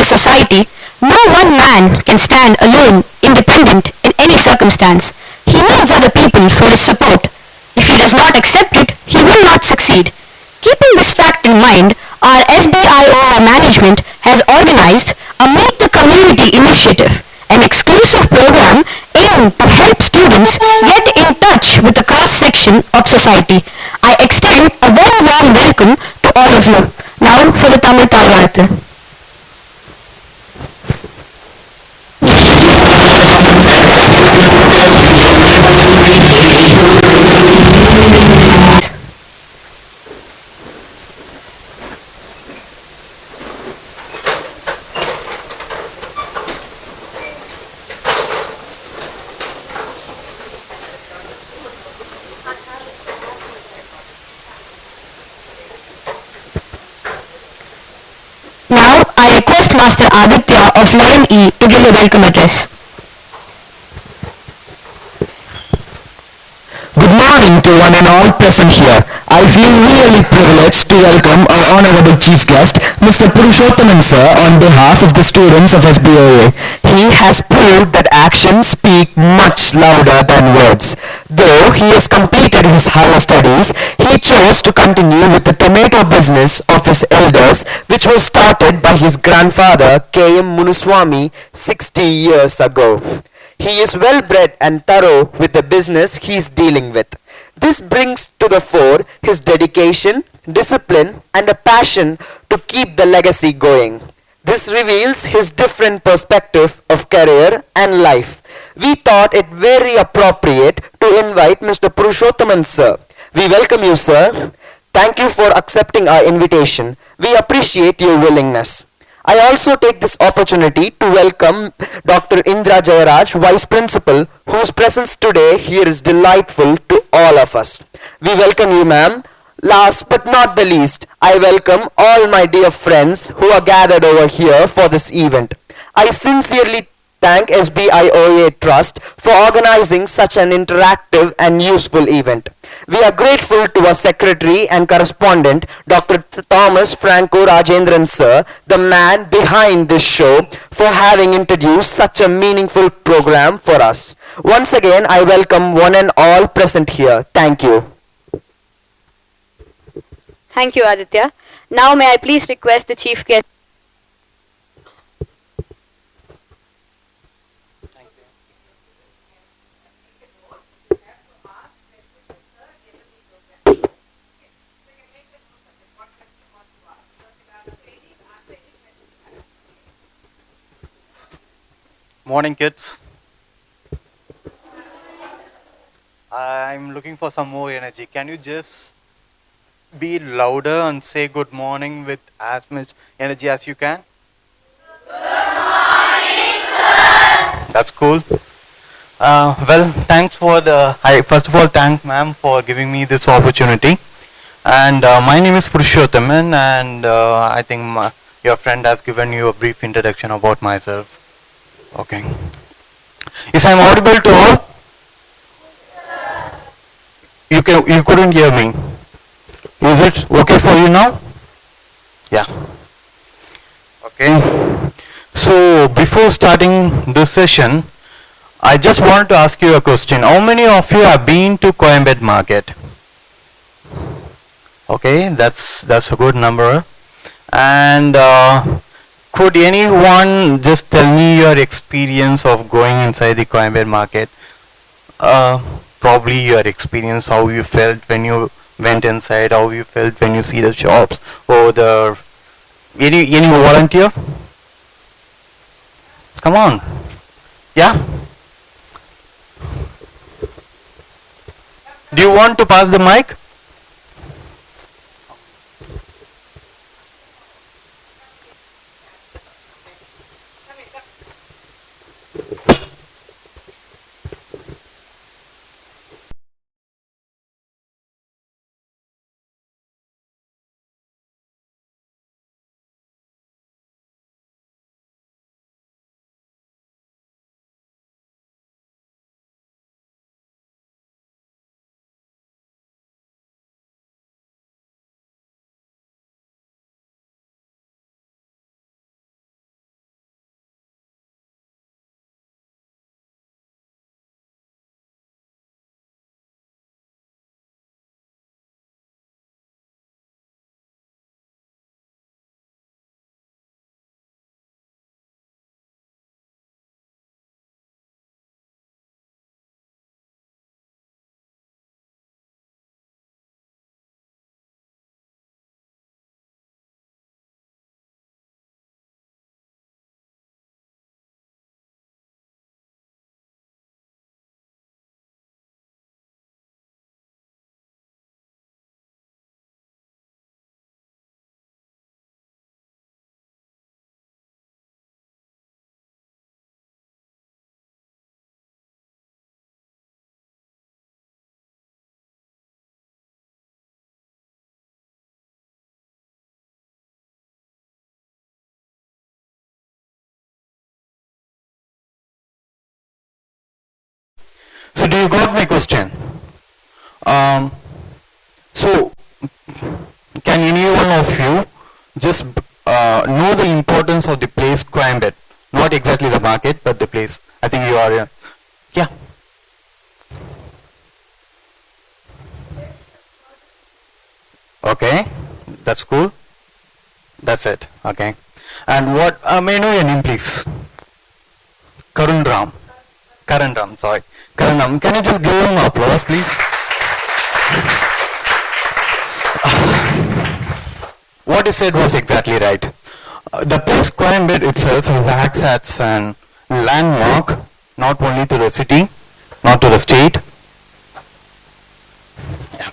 society, no one man can stand alone, independent in any circumstance. He needs other people for his support. If he does not accept it, he will not succeed. Keeping this fact in mind, our SBIOR management has organized a Meet the Community initiative, an exclusive program aimed to help students get in touch with the cross-section of society. I extend a very warm welcome to all of you. Now for the Tamil Talvarthu. Now I request Master Aditya of 11E to give a welcome address. Good morning to one and all present here. I feel really privileged to welcome our honorable chief guest, Mr. Purushothaman sir, on behalf of the students of SBOA. He has proved that actions speak much louder than words. Though he has completed his higher studies, he chose to continue with the tomato business of his elders, which was started by his grandfather K.M. Munuswamy 60 years ago. He is well bred and thorough with the business he is dealing with. This brings to the fore his dedication, discipline, and a passion to keep the legacy going. This reveals his different perspective of career and life. We thought it very appropriate to invite Mr. Purushothaman sir. We welcome you, sir. Thank you for accepting our invitation. We appreciate your willingness. I also take this opportunity to welcome Dr. Indra Jayaraj, Vice Principal, whose presence today here is delightful to all of us. We welcome you, ma'am. Last but not the least, I welcome all my dear friends who are gathered over here for this event. I sincerely thank SBIOA Trust for organizing such an interactive and useful event. We are grateful to our secretary and correspondent, Dr. Thomas Franco Rajendran sir, the man behind this show, for having introduced such a meaningful program for us. Once again, I welcome one and all present here. Thank you. Thank you, Aditya. Now may I please request the chief guest. Morning, kids. I'm looking for some more energy. Can you just be louder and say good morning with as much energy as you can? Good morning, sir. That's cool. Well, thanks for I first of all thank ma'am for giving me this opportunity. And my name is Purushothaman, and I think your friend has given you a brief introduction about myself. Okay. Is I'm audible to all? You couldn't hear me. Is it okay for you now? Yeah. Okay. So before starting this session, I just wanted to ask you a question. How many of you have been to Coimbatore market? Okay, that's a good number. And could anyone just tell me your experience of going inside the Coimbatore market? Probably your experience, how you felt when you went inside, how you felt when you see the shops, or any volunteer? Come on. Yeah? Do you want to pass the mic? So do you got my question? Um, so can any one of you just know the importance of the place Coimbatore? Not exactly the market, but the place. I think you are. Yeah. Okay, that's cool. That's it. Okay. And what? May I know your name, please? Karun Ram. Karan Ram. Sorry. Karan Ram. Can you just give him applause, please? What he said was exactly right. The place Coimbatore itself acts as an landmark, not only to the city, not to the state. Yeah.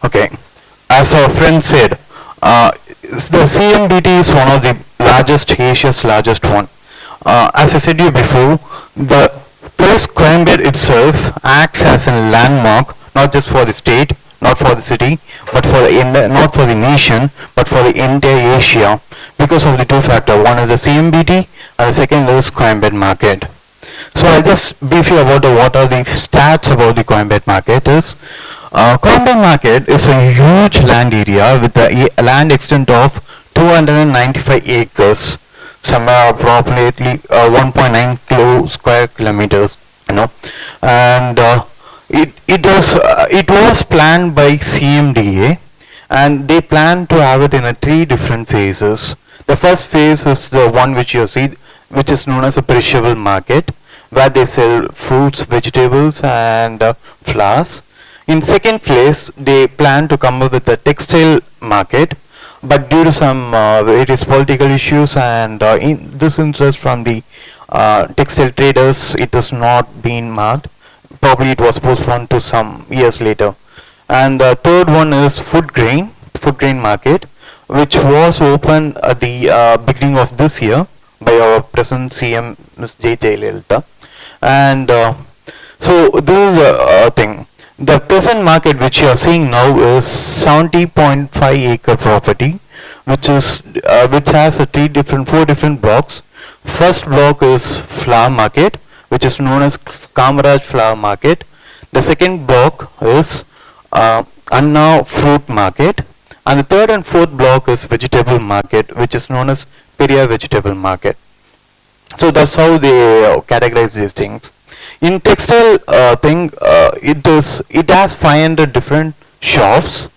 Okay, as our friend said, the CMDT is one of the Asia's largest one. As I said to you before, the place Coimbatore itself acts as a landmark, not just for the state, not for the city, but for the not for the nation, but for the entire Asia, because of the two factors. One is the CMDT, and the second is Coimbatore market. So I'll just brief you about what are the stats about the Coimbatore market is. Coimbatore market is a huge land area with a land extent of 295 acres, somewhere approximately 1.9 square kilometers, and it was planned by CMDA, and they plan to have it in three different phases. The first phase is the one which you see, which is known as a perishable market, where they sell fruits, vegetables, and flowers. In second phase, they plan to come up with a textile market, but due to some various political issues and in this interest from the textile traders, it has not been marked. Probably it was postponed to some years later. And the third one is food grain market, which was opened at the beginning of this year by our present CM, Ms. J. Jayalalitha. And so this is a thing. The present market which you are seeing now is 70.5 acre property, which has four different blocks. First block is flower market, which is known as Kamaraj flower market. The second block is Anna fruit market, and the third and fourth block is vegetable market, which is known as Periyar vegetable market. So that's how they categorize these things. In textile it has 500 different shops.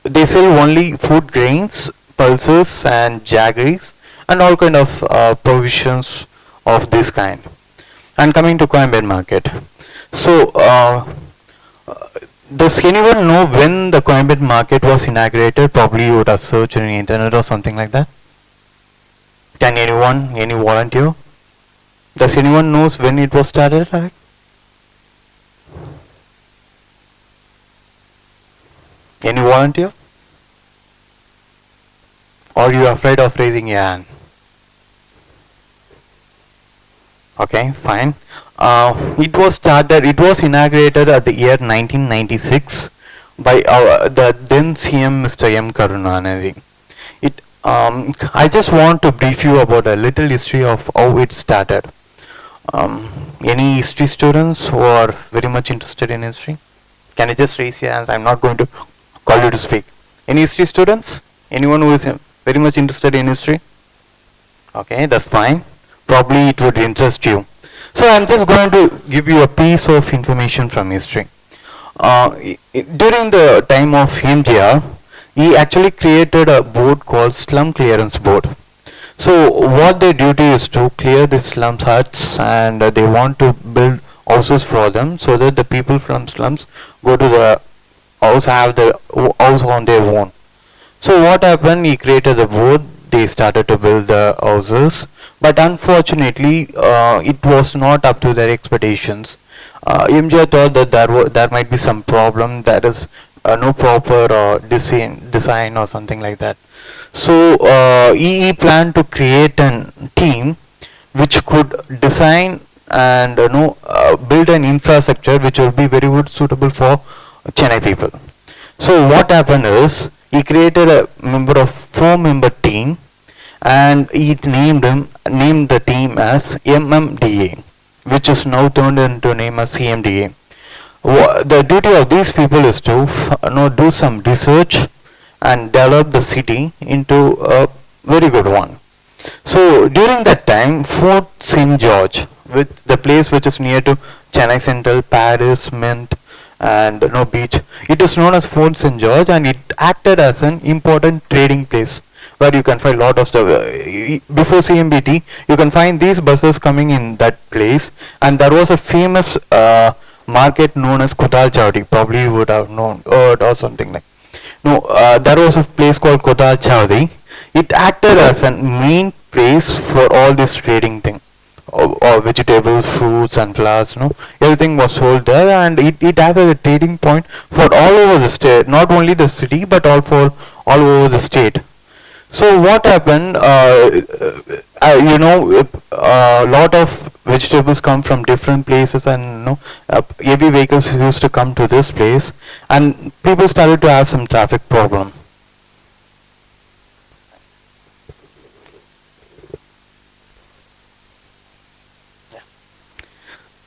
They sell only food grains, pulses, and jaggeries, and all kind of provisions of this kind. And coming to Coimbatore market, so does anyone know when the Coimbatore market was inaugurated? Probably you would have searched on the internet or something like that. Can anyone, any volunteer? Does anyone knows when it was started? Any volunteer? Or are you afraid of raising your hand? Okay, fine. It was inaugurated at the year 1996 by the then CM Mr. M. Karunanidhi. I just want to brief you about a little history of how it started. Any history students who are very much interested in history? Can you just raise your hands? I'm not going to call you to speak. Any history students? Anyone who is very much interested in history? Okay, that's fine. Probably it would interest you. So I'm just going to give you a piece of information from history. During the time of MGR, he actually created a board called Slum Clearance Board. So what their duty is to clear the slums huts, and they want to build houses for them so that the people from slums go to the house, have the house on their own. So what happened, he created the board, they started to build the houses, but unfortunately it was not up to their expectations. MJ thought that there might be some problem, there is no proper design design or something like that. So he planned to create a team which could design and build an infrastructure which will be very good suitable for Chennai people. So what happened is he created a member of 4-member team, and he named the team as MMDA, which is now turned into name as CMDA. The duty of these people is to do some research and develop the city into a very good one. So during that time, Fort St. George, with the place which is near to Chennai Central, Paris, Mint, and beach, it is known as Fort St. George, and it acted as an important trading place where you can find a lot of stuff. Before CMBT, you can find these buses coming in that place, and there was a famous market known as Kotal Chowdi. Probably you would have known or something like. No, there was a place called Kotal Chowdi. It acted as a main place for all this trading thing, or vegetables, fruits and flowers. Everything was sold there, and it acted as a trading point for all over the state, not only the city but all over the state. So what happened, a lot of vegetables come from different places, and heavy vehicles used to come to this place, and people started to have some traffic problem.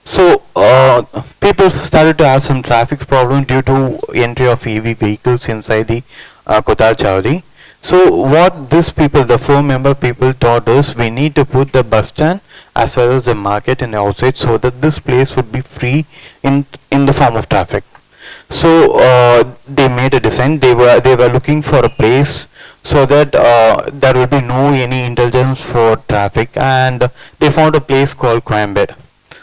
So people started to have some traffic problem due to entry of heavy vehicles inside the Kotal Chowdi. So what these people, the 4-member people, thought is we need to put the bus stand as well as the market in the outside, so that this place would be free in the form of traffic. So they made a design. They were looking for a place so that there will be no any intelligence for traffic, and they found a place called Coimbatore.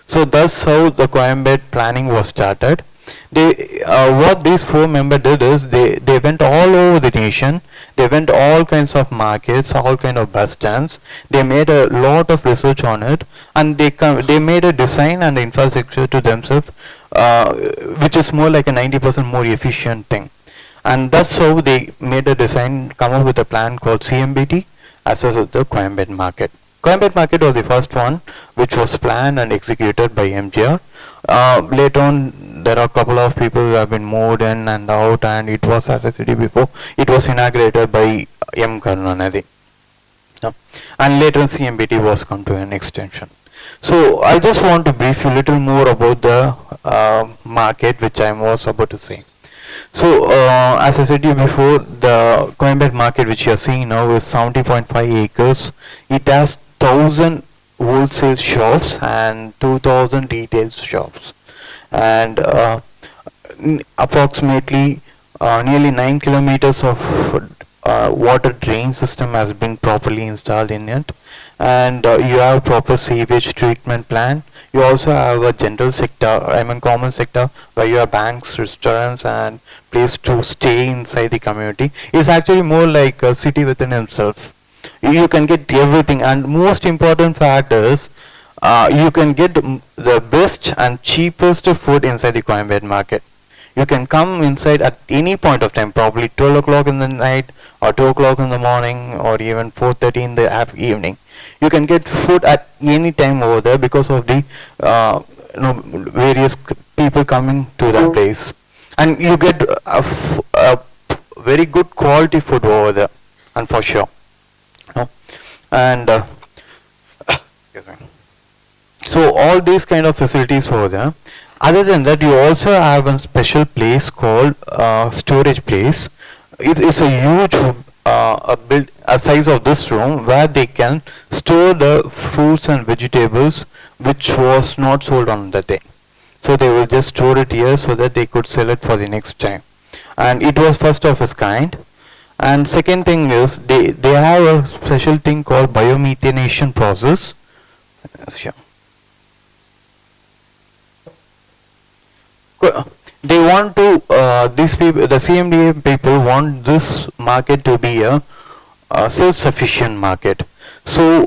So that's how the Coimbatore planning was started. What these 4-member did is they went all over the nation. They went all kinds of markets, all kind of bus stands. They made a lot of research on it, and they made a design and infrastructure to themselves, which is more like a 90% more efficient thing. And that's how they made a design, come up with a plan called CMBT as well as the Coimbatore market. Coimbatore market was the first one which was planned and executed by MGR. Later on, there are a couple of people who have been moved in and out, and it was, as I said before, it was inaugurated by M. Karunanidhi. And later CMBT was come to an extension. So I just want to brief you a little more about the market which I was about to say. So as I said to you before, the Coimbatore market which you are seeing now is 70.5 acres. It has 1,000 wholesale shops and 2,000 retail shops, and approximately nearly 9 kilometers of water drain system has been properly installed in it, and you have proper sewage treatment plant. You also have a general sector, common sector, where you have banks, restaurants, and place to stay inside the community. It's actually more like a city within itself. You can get everything, and most important fact is you can get the best and cheapest food inside the Coimbatore market. You can come inside at any point of time, probably 12 o'clock in the night or 2 o'clock in the morning or even 4:30 in the evening. You can get food at any time over there because of the various people coming to that place, and you get a very good quality food over there, and for sure. And excuse me. So all these kind of facilities over there. Other than that, you also have a special place called storage place. It is a huge a size of this room where they can store the fruits and vegetables which was not sold on that day. So they will just store it here so that they could sell it for the next time. And it was first of its kind. And second thing is they have a special thing called biomethanation process. Sure. They want to these people, the CMDA people want this market to be a self-sufficient market. So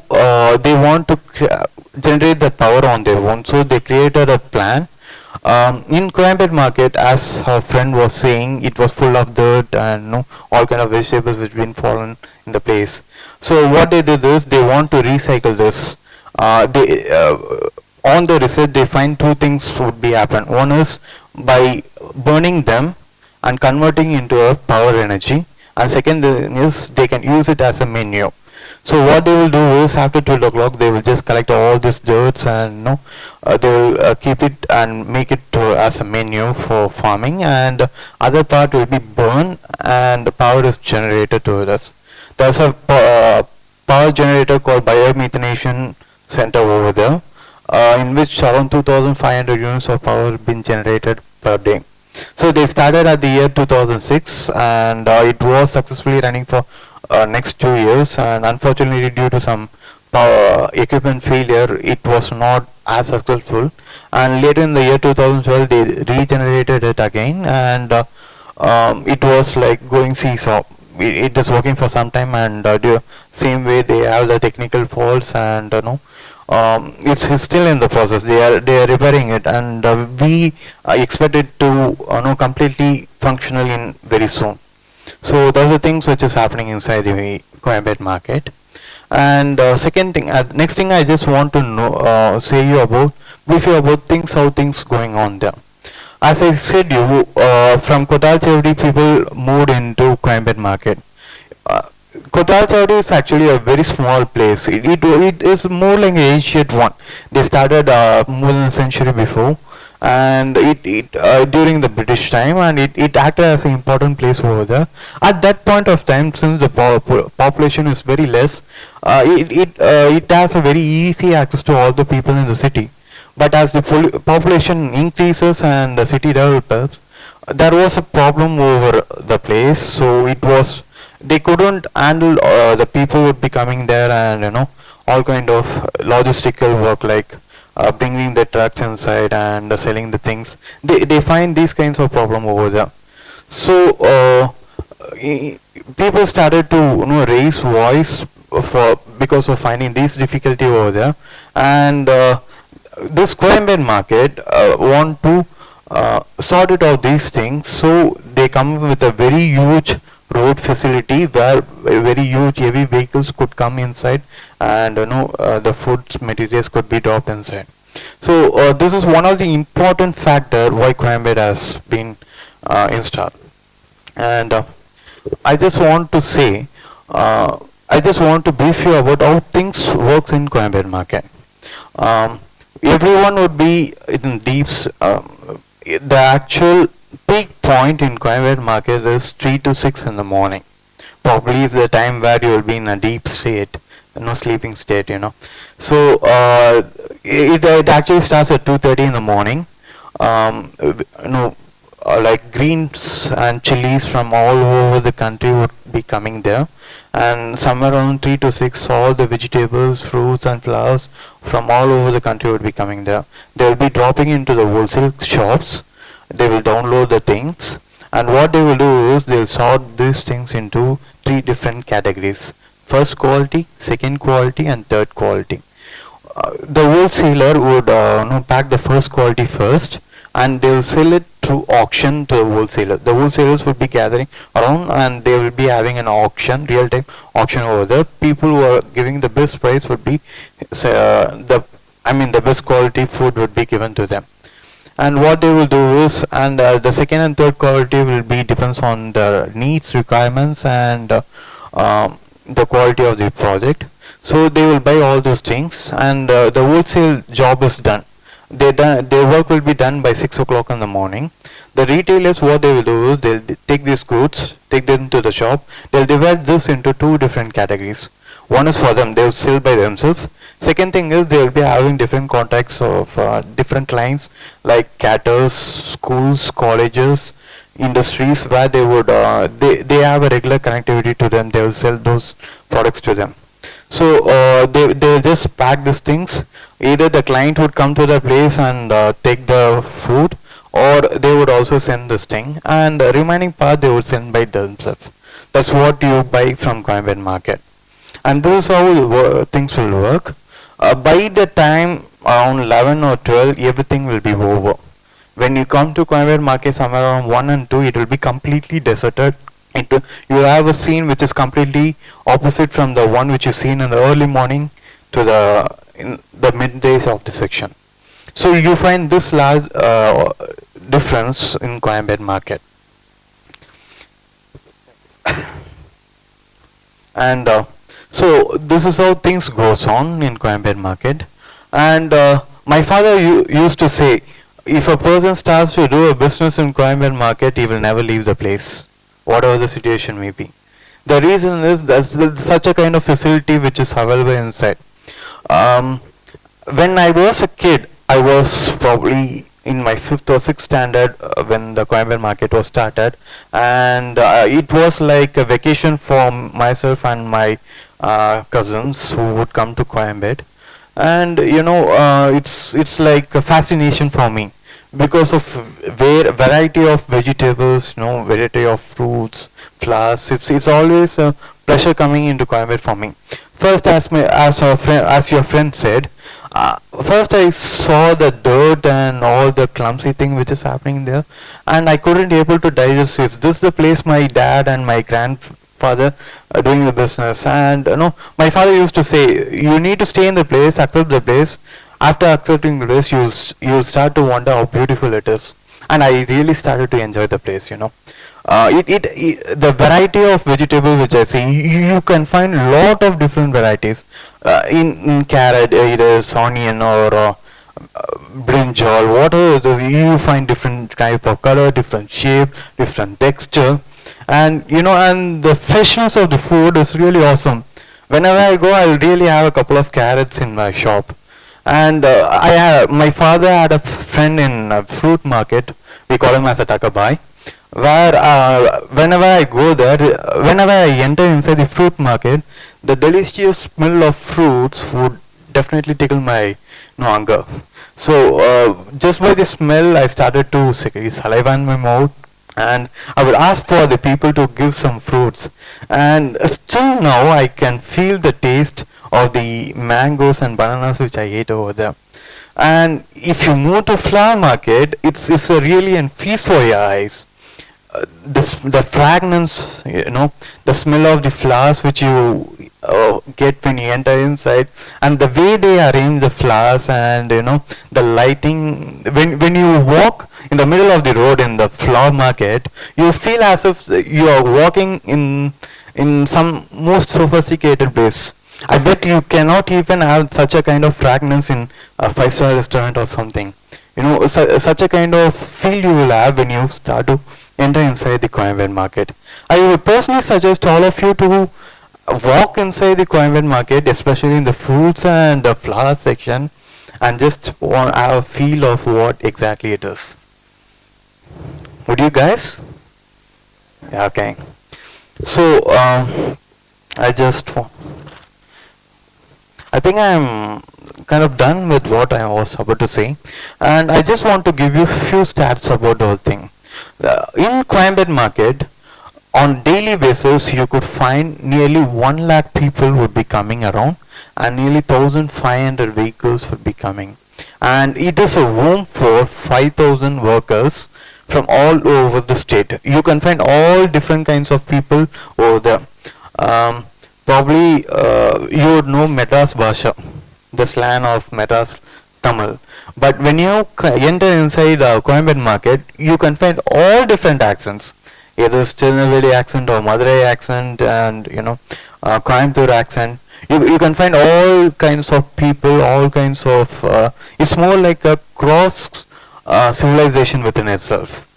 they want to generate the power on their own. So they created a plan In Coimbatore market, as her friend was saying, it was full of dirt and all kind of vegetables which been fallen in the place. So what they did is they want to recycle this. They on the research they find two things would be happen. One is by burning them and converting into a power energy, and second thing is they can use it as a menu. So what they will do is after 12 o'clock they will just collect all this dirts and they will keep it and make it as a menu for farming, and other part will be burned and the power is generated to this. There's a power generator called biomethanation center over there, in which around 2,500 units of power have been generated per day. So they started at the year 2006 and it was successfully running for next 2 years, and unfortunately due to some power equipment failure it was not as successful, and later in the year 2012 they regenerated it again, and it was like going seesaw. It is working for some time, and the same way they have the technical faults, and it's still in the process. They are repairing it, and we expect it to completely functional in very soon. So those are things which is happening inside the Coimbatore market. And second thing, next thing I just want to know, brief you about things, how things going on there. As I said, from Kotal Chowdi people moved into Coimbatore market. Kotal Chowdi is actually a very small place. It is more like an ancient one. They started more than a century before, and it during the British time, and it acted as an important place over there. At that point of time, since the population is very less, it has a very easy access to all the people in the city. But as the population increases and the city develops, there was a problem over the place. So it was, they couldn't handle the people would be coming there, and all kind of logistical work like bringing the trucks inside and selling the things. They find these kinds of problem over there. So people started to raise voice for because of finding these difficulty over there, and this Coimbatore market want to sort it out these things. So they come with a very huge road facility where very huge heavy vehicles could come inside, and the food materials could be dropped inside. So this is one of the important factor why Coimbatore has been installed. And I just want to say, I just want to brief you about how things works in Coimbatore market. Everyone would be in deep. The actual peak point in Coimbatore market is 3 to 6 in the morning. Probably is the time where you will be in a deep state, no sleeping state. So it actually starts at 2:30 in the morning. Like greens and chilies from all over the country would be coming there, and somewhere around 3 to 6 all the vegetables, fruits and flowers from all over the country would be coming there. They will be dropping into the wholesale shops. They will download the things, and what they will do is they will sort these things into 3 different categories: first quality, second quality and third quality. The wholesaler would pack the first quality first, and they will sell it through auction to the wholesaler. The wholesalers would be gathering around, and they will be having an auction, real-time auction over there. People who are giving the best price would be the best quality food would be given to them. And what they will do is, and the second and third quality will be depends on the needs, requirements, and the quality of the project. So they will buy all those things, and the wholesale job is done. Their work will be done by 6 o'clock in the morning. The retailers, what they will do is they'll take these goods, take them to the shop. They'll divide this into 2 different categories. One is for them, they'll sell by themselves. Second thing is they'll be having different contacts of different clients like caterers, schools, colleges, industries, where they would they have a regular connectivity to them. They will sell those products to them. So they just pack these things. Either the client would come to the place and take the food, or they would also send this thing, and the remaining part they would send by themselves. That's what you buy from Coimbatore market, and this is how things will work. By the time around 11 or 12, everything will be over. when you come to Coimbatore market somewhere around 1 and 2, it will be completely deserted. You have a scene which is completely opposite from the one which you seen in the early morning to in the middays of the section. So you find this large difference in Coimbatore market. And so this is how things goes on in Coimbatore market. And my father used to say, if a person starts to do a business in Coimbatore market, he will never leave the place, whatever the situation may be. The reason is there's such a kind of facility which is available inside. When I was a kid, I was probably in my 5th or 6th standard when the Coimbatore market was started, and it was like a vacation for myself and my cousins who would come to Coimbatore. And you know, it's like a fascination for me because of variety of vegetables, you know, variety of fruits, flowers. It's always a pleasure coming into Coimbatore for me. First, as your friend said, first I saw the dirt and all the clumsy thing which is happening there, and I couldn't able to digest. Is this the place my dad and my grandfather are doing the business? And you know, my father used to say, you need to stay in the place, accept the place. After accepting the place, you'll start to wonder how beautiful it is. And I really started to enjoy the place, you know. The variety of vegetable which I see, you can find lot of different varieties. In carrot, either onion or brinjal, whatever it is, you find different type of color, different shape, different texture. And you know, and the freshness of the food is really awesome. Whenever I go, I'll really have a couple of carrots in my shop. And my father had a friend in a fruit market. We call him as a takabai, where whenever I go there, whenever I enter inside the fruit market, the delicious smell of fruits would definitely tickle my hunger. So just by the smell, I started to secrete saliva in my mouth, and I would ask for the people to give some fruits. And still now I can feel the taste of the mangoes and bananas which I ate over there. And if you move to flower market, it's a really a feast for your eyes. The fragrance, you know, the smell of the flowers which you get when you enter inside, and the way they arrange the flowers, and you know, the lighting. When you walk in the middle of the road in the flower market, you feel as if you are walking in some most sophisticated place. I bet you cannot even have such a kind of fragrance in a 5-star restaurant or something. You know, such a kind of feel you will have when you start to enter inside the Coimbatore market. I would personally suggest all of you to walk inside the Coimbatore market, especially in the fruits and the flower section, and just have a feel of what exactly it is. Would you guys? Yeah, okay. So I think I'm kind of done with what I was about to say, and I just want to give you a few stats about the whole thing. In Coimbatore market, on daily basis, you could find nearly 1 lakh people would be coming around, and nearly 1,500 vehicles would be coming. And it is a home for 5,000 workers from all over the state. You can find all different kinds of people over there. Probably you would know Madras Bhasha, the slang of Madras Tamil. But when you enter inside Coimbatore market, you can find all different accents, either Tirunelveli accent or Madurai accent, and you know, Coimbatore accent. You can find all kinds of people, all kinds of. It's more like a cross civilization within itself.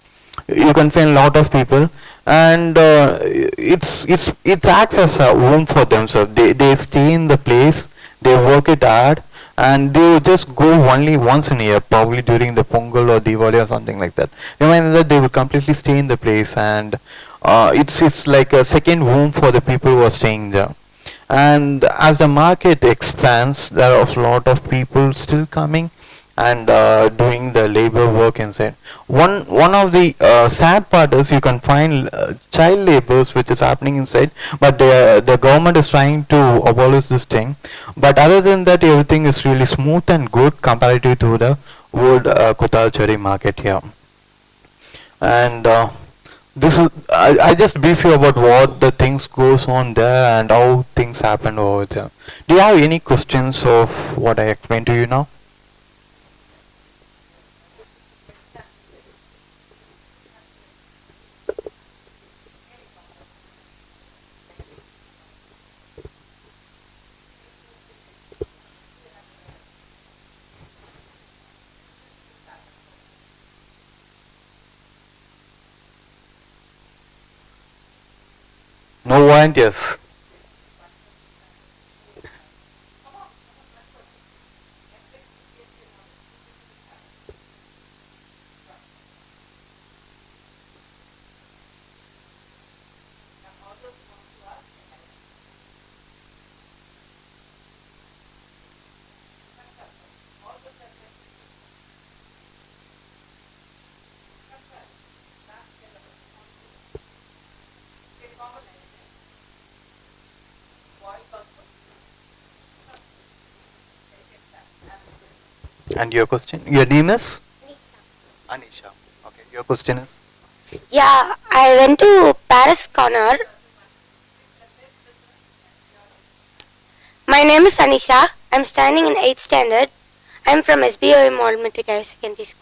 You can find a lot of people, and it acts as a home for themselves. They stay in the place, they work it hard, and they will just go only once in a year, probably during the Pongal or Diwali or something like that. Remember that they will completely stay in the place, and it's like a second home for the people who are staying there. And as the market expands, there are a lot of people still coming and doing the labor work inside. One of the sad part is you can find child labors which is happening inside, but the government is trying to abolish this thing. But other than that, everything is really smooth and good comparative to the wood Kotalchari market here. And this is I just brief you about what the things goes on there and how things happen over there. Do you have any questions of what I explained to you now? No volunteers. And your question? Your name is? Anisha. Okay. Your question is? Yeah, I went to Paris Corner. My name is Anisha. I'm standing in 8th standard. I'm from SBOAJC Model Metric Higher Secondary School.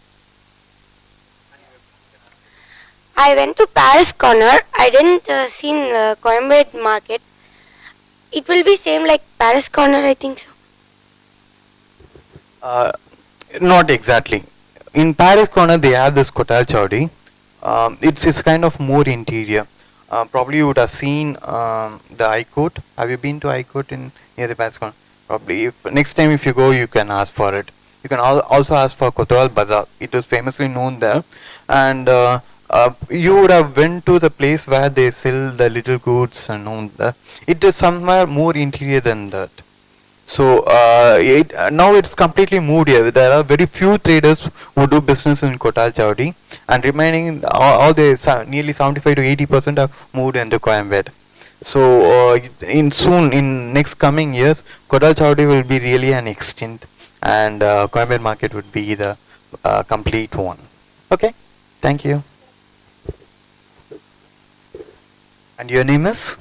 I went to Paris Corner. I didn't see Coimbatore market. It will be same like Paris Corner, I think so. Not exactly. In Paris Corner, they have this Kotal Chowdi. It's kind of more interior. Probably you would have seen the High Court. Have you been to High Court in near the Paris Corner? Probably. Next time if you go, you can ask for it. You can also ask for Kotwal Bazaar. It is famously known there. And you would have went to the place where they sell the little goods and all that. It is somewhere more interior than that. So now it's completely moved here. There are very few traders who do business in Kotal Chowdi, and remaining all the nearly 75 to 80% have moved into Coimbatore. So in next coming years, Kotal Chowdi will be really an extinct, and Coimbatore market would be the complete one. Okay, thank you. And your name is?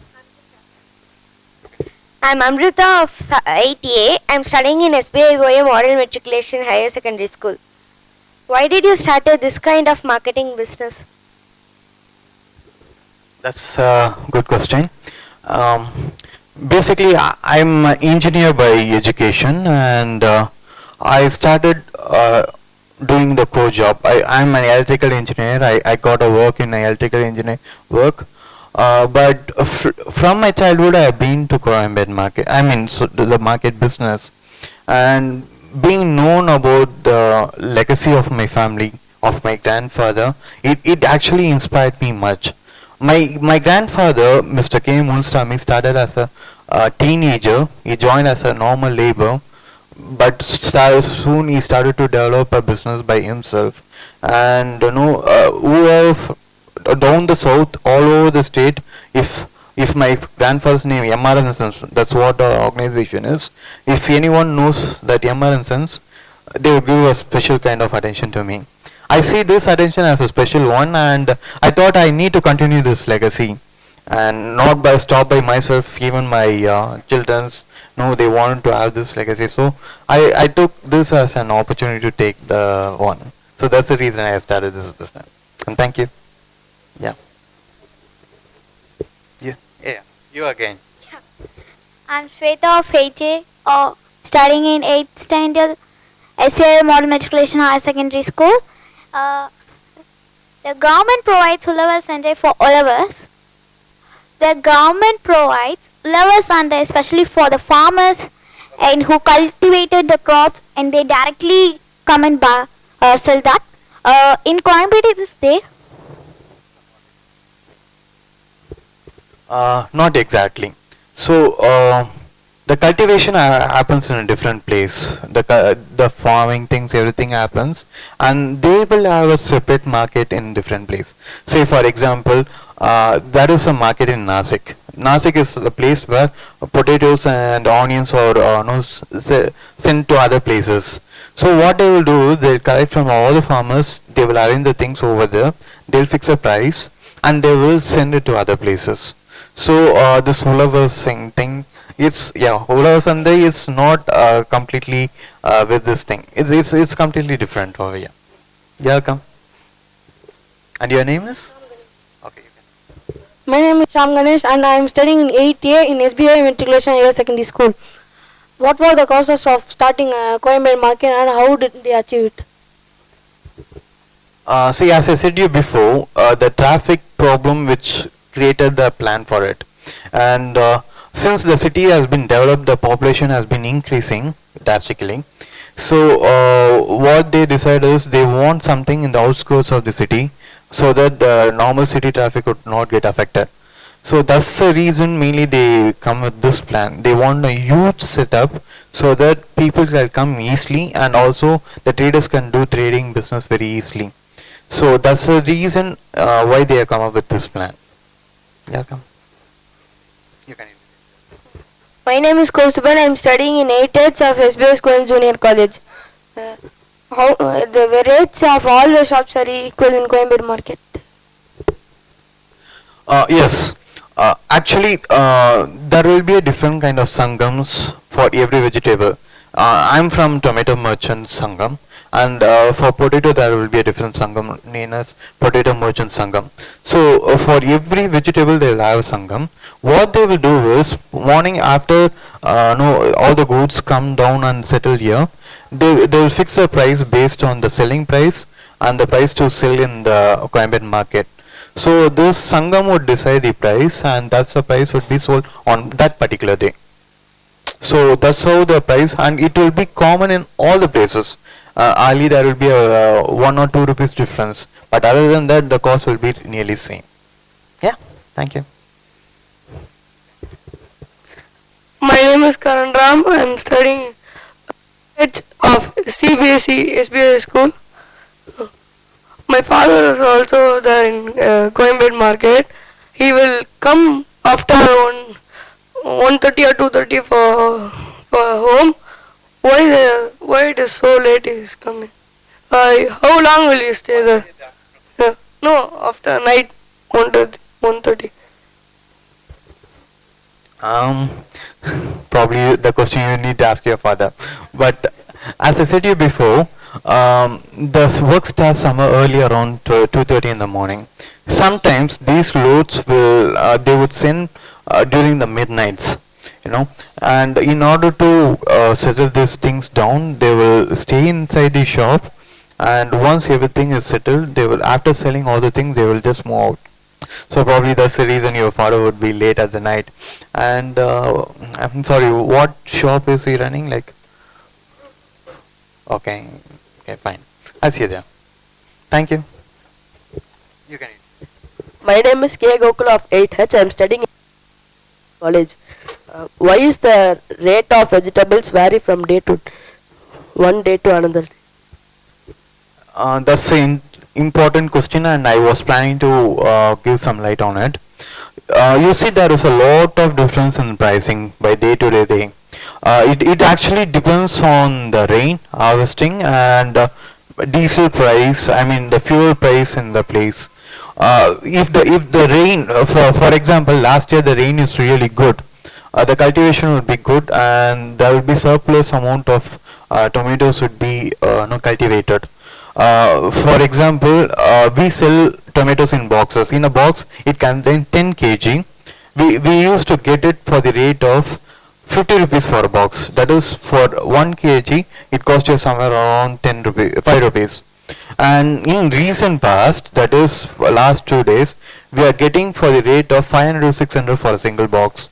I'm Amrita of 8A. I'm studying in SBOAJC Model Matriculation Higher Secondary School. Why did you start this kind of marketing business? That's a good question. Basically, I'm an engineer by education, and I started doing the core job. I'm an electrical engineer. I got a work in electrical engineer work. But from my childhood, I have been to Coimbatore market. I mean, so the market business, and being known about the legacy of my family, of my grandfather, it actually inspired me much. My grandfather, Mr. K. Munstami, started as a teenager. He joined as a normal labor, but soon he started to develop a business by himself. And who have down the south, all over the state, if my grandfather's name MR & Sons, that's what the organization is, if anyone knows that MR & Sons, they would give a special kind of attention to me. I see this attention as a special one, and I thought I need to continue this legacy and not stop by myself. Even my children's, they wanted to have this legacy, so I took this as an opportunity to take the one. So that's the reason I started this business. And thank you. Yeah. Yeah. You again. Yeah. I'm Shweta of 8A, studying in 8th standard SBOAJC Model Matriculation Higher Secondary School. The government provides Ullavar Center for all of us. The government provides Ullavar Center especially for the farmers and who cultivated the crops, and they directly come and sell that. In Coimbatore, it is there. Not exactly. So the cultivation happens in a different place. The farming things, everything happens, and they will have a separate market in different place. Say for example, there is a market in Nasik. Nasik is a place where potatoes and onions are sent to other places. So what they will do, they'll collect from all the farmers, they will arrange the things over there, they'll fix a price, and they will send it to other places. So this Ulavas thing, it's Ulavas Sunday is not completely with this thing. It's completely different over here. Yeah, come. And your name is? Okay. My name is Ram Ganesh and I am studying in 8A in SBOAJC Matriculation Higher Secondary School. What were the causes of starting a Coimbatore market and how did they achieve it? See, as I said to you before, the traffic problem which created the plan for it. And since the city has been developed, the population has been increasing drastically. So what they decided is they want something in the outskirts of the city so that the normal city traffic would not get affected. So that's the reason mainly they come with this plan. They want a huge setup so that people can come easily and also the traders can do trading business very easily. So that's the reason why they have come up with this plan. Yeah, come. You can. My name is Kaustuban. I am studying in 8th of SBOAJC Junior College. The rates of all the shops are equal in Coimbatore market. Yes. Actually, there will be a different kind of sangams for every vegetable. I'm from Tomato Merchant Sangam, and for potato there will be a different sangam known as Potato Merchant Sangam. So for every vegetable they will have a sangam. What they will do is morning after all the goods come down and settle here, they will fix the price based on the selling price and the price to sell in the Coimbatore market. So this sangam would decide the price and that's the price would be sold on that particular day. So that's how the price, and it will be common in all the places. Early there will be a 1 or 2 rupees difference, but other than that the cost will be nearly same. Yeah, thank you. My name is Karan Ram. I am studying of CBSE SBOAJC school. My father is also there in Coimbatore market. He will come after 1:30 or 2:30 for home. Why it is so late? He is coming. How long will you stay there? No, after night 1:30. Probably the question you need to ask your father. But as I said to you before, the work starts somewhere early around 2:30 in the morning. Sometimes these loads will they would send during the midnights, and in order to settle these things down, they will stay inside the shop, and once everything is settled, they will, after selling all the things, they will just move out. So probably that's the reason your father would be late at the night. And I'm sorry, what shop is he running? Like, okay, fine. I'll see you there. Thank you. You can eat. My name is K. Gokul of 8H. I am studying in college. Why is the rate of vegetables vary from one day to another? That's an important question, and I was planning to give some light on it. You see, there is a lot of difference in pricing by day to day. It actually depends on the rain, harvesting, and diesel price. I mean the fuel price in the place. If the rain, for example, last year the rain is really good, the cultivation would be good, and there will be surplus amount of tomatoes would be cultivated. For example, we sell tomatoes in boxes. In a box, it contains 10 kg. We used to get it for the rate of 50 rupees for a box. That is, for 1 kg, it costs you somewhere around 10 rupees, 5 rupees. And in recent past, that is last 2 days, we are getting for the rate of 500 to 600 for a single box.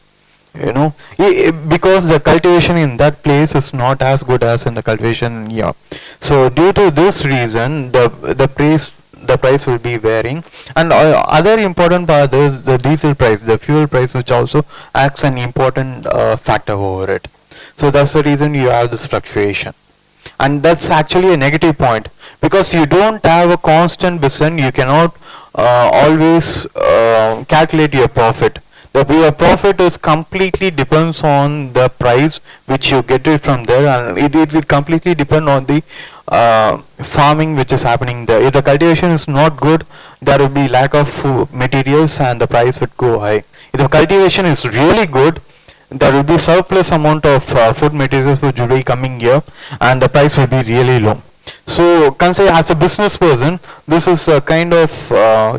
Because the cultivation in that place is not as good as in the cultivation here. So due to this reason, the price will be varying. And other important part is the diesel price, the fuel price, which also acts an important factor over it. So that's the reason you have this fluctuation. And that's actually a negative point, because you don't have a constant business. You cannot always calculate your profit. Your profit is completely depends on the price which you get it from there, and it will completely depend on the farming which is happening there. If the cultivation is not good, there will be lack of materials and the price would go high. If the cultivation is really good, there will be surplus amount of food materials which will be coming here, and the price will be really low. So consider, as a business person, this is a kind of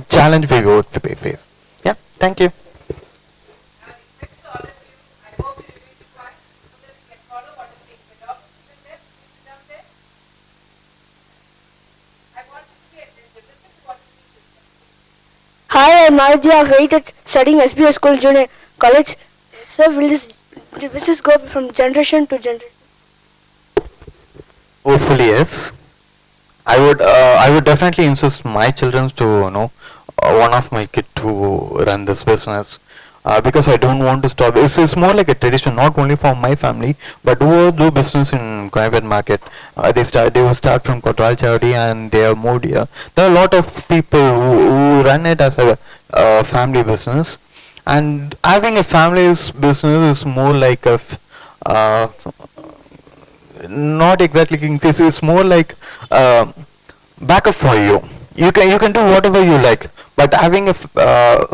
challenge we would face. Yeah, thank you. Hi, I'm Marji of 8th studying SBO School Junior College. Sir, will this go from generation to generation? Hopefully, yes. I would definitely insist my children to one of my kid to run this business, because I don't want to stop. It's more like a tradition, not only for my family, but who do business in Coimbatore market. They will start from Kotral Chavadi and they have moved here. There are a lot of people who run it as a family business, and having a family's business is more like a not exactly this is more like backup for you. You can do whatever you like, but having a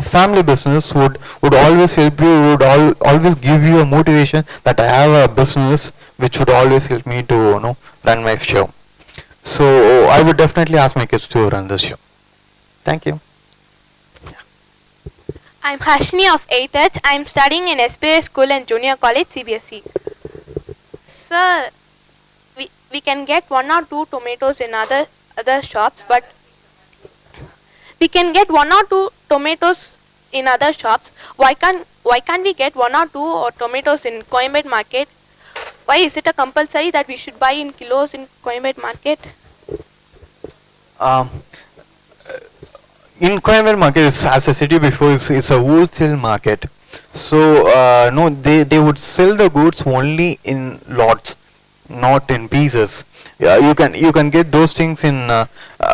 family business would always help you, always give you a motivation that I have a business which would always help me to run my show. So I would definitely ask my kids to run this show. Thank you. I'm Harshini of 8th. I'm studying in SBOAJC School and Junior College CBSE. Sir, we can get 1 or 2 tomatoes in other shops, but we can get 1 or 2 tomatoes in other shops. Why can't we get 1 or 2 tomatoes in Coimbatore market? Why is it a compulsory that we should buy in kilos in Coimbatore market? In Coimbatore market, as I said you before, it's a wholesale market. So no, they would sell the goods only in lots, not in pieces. You can get those things in.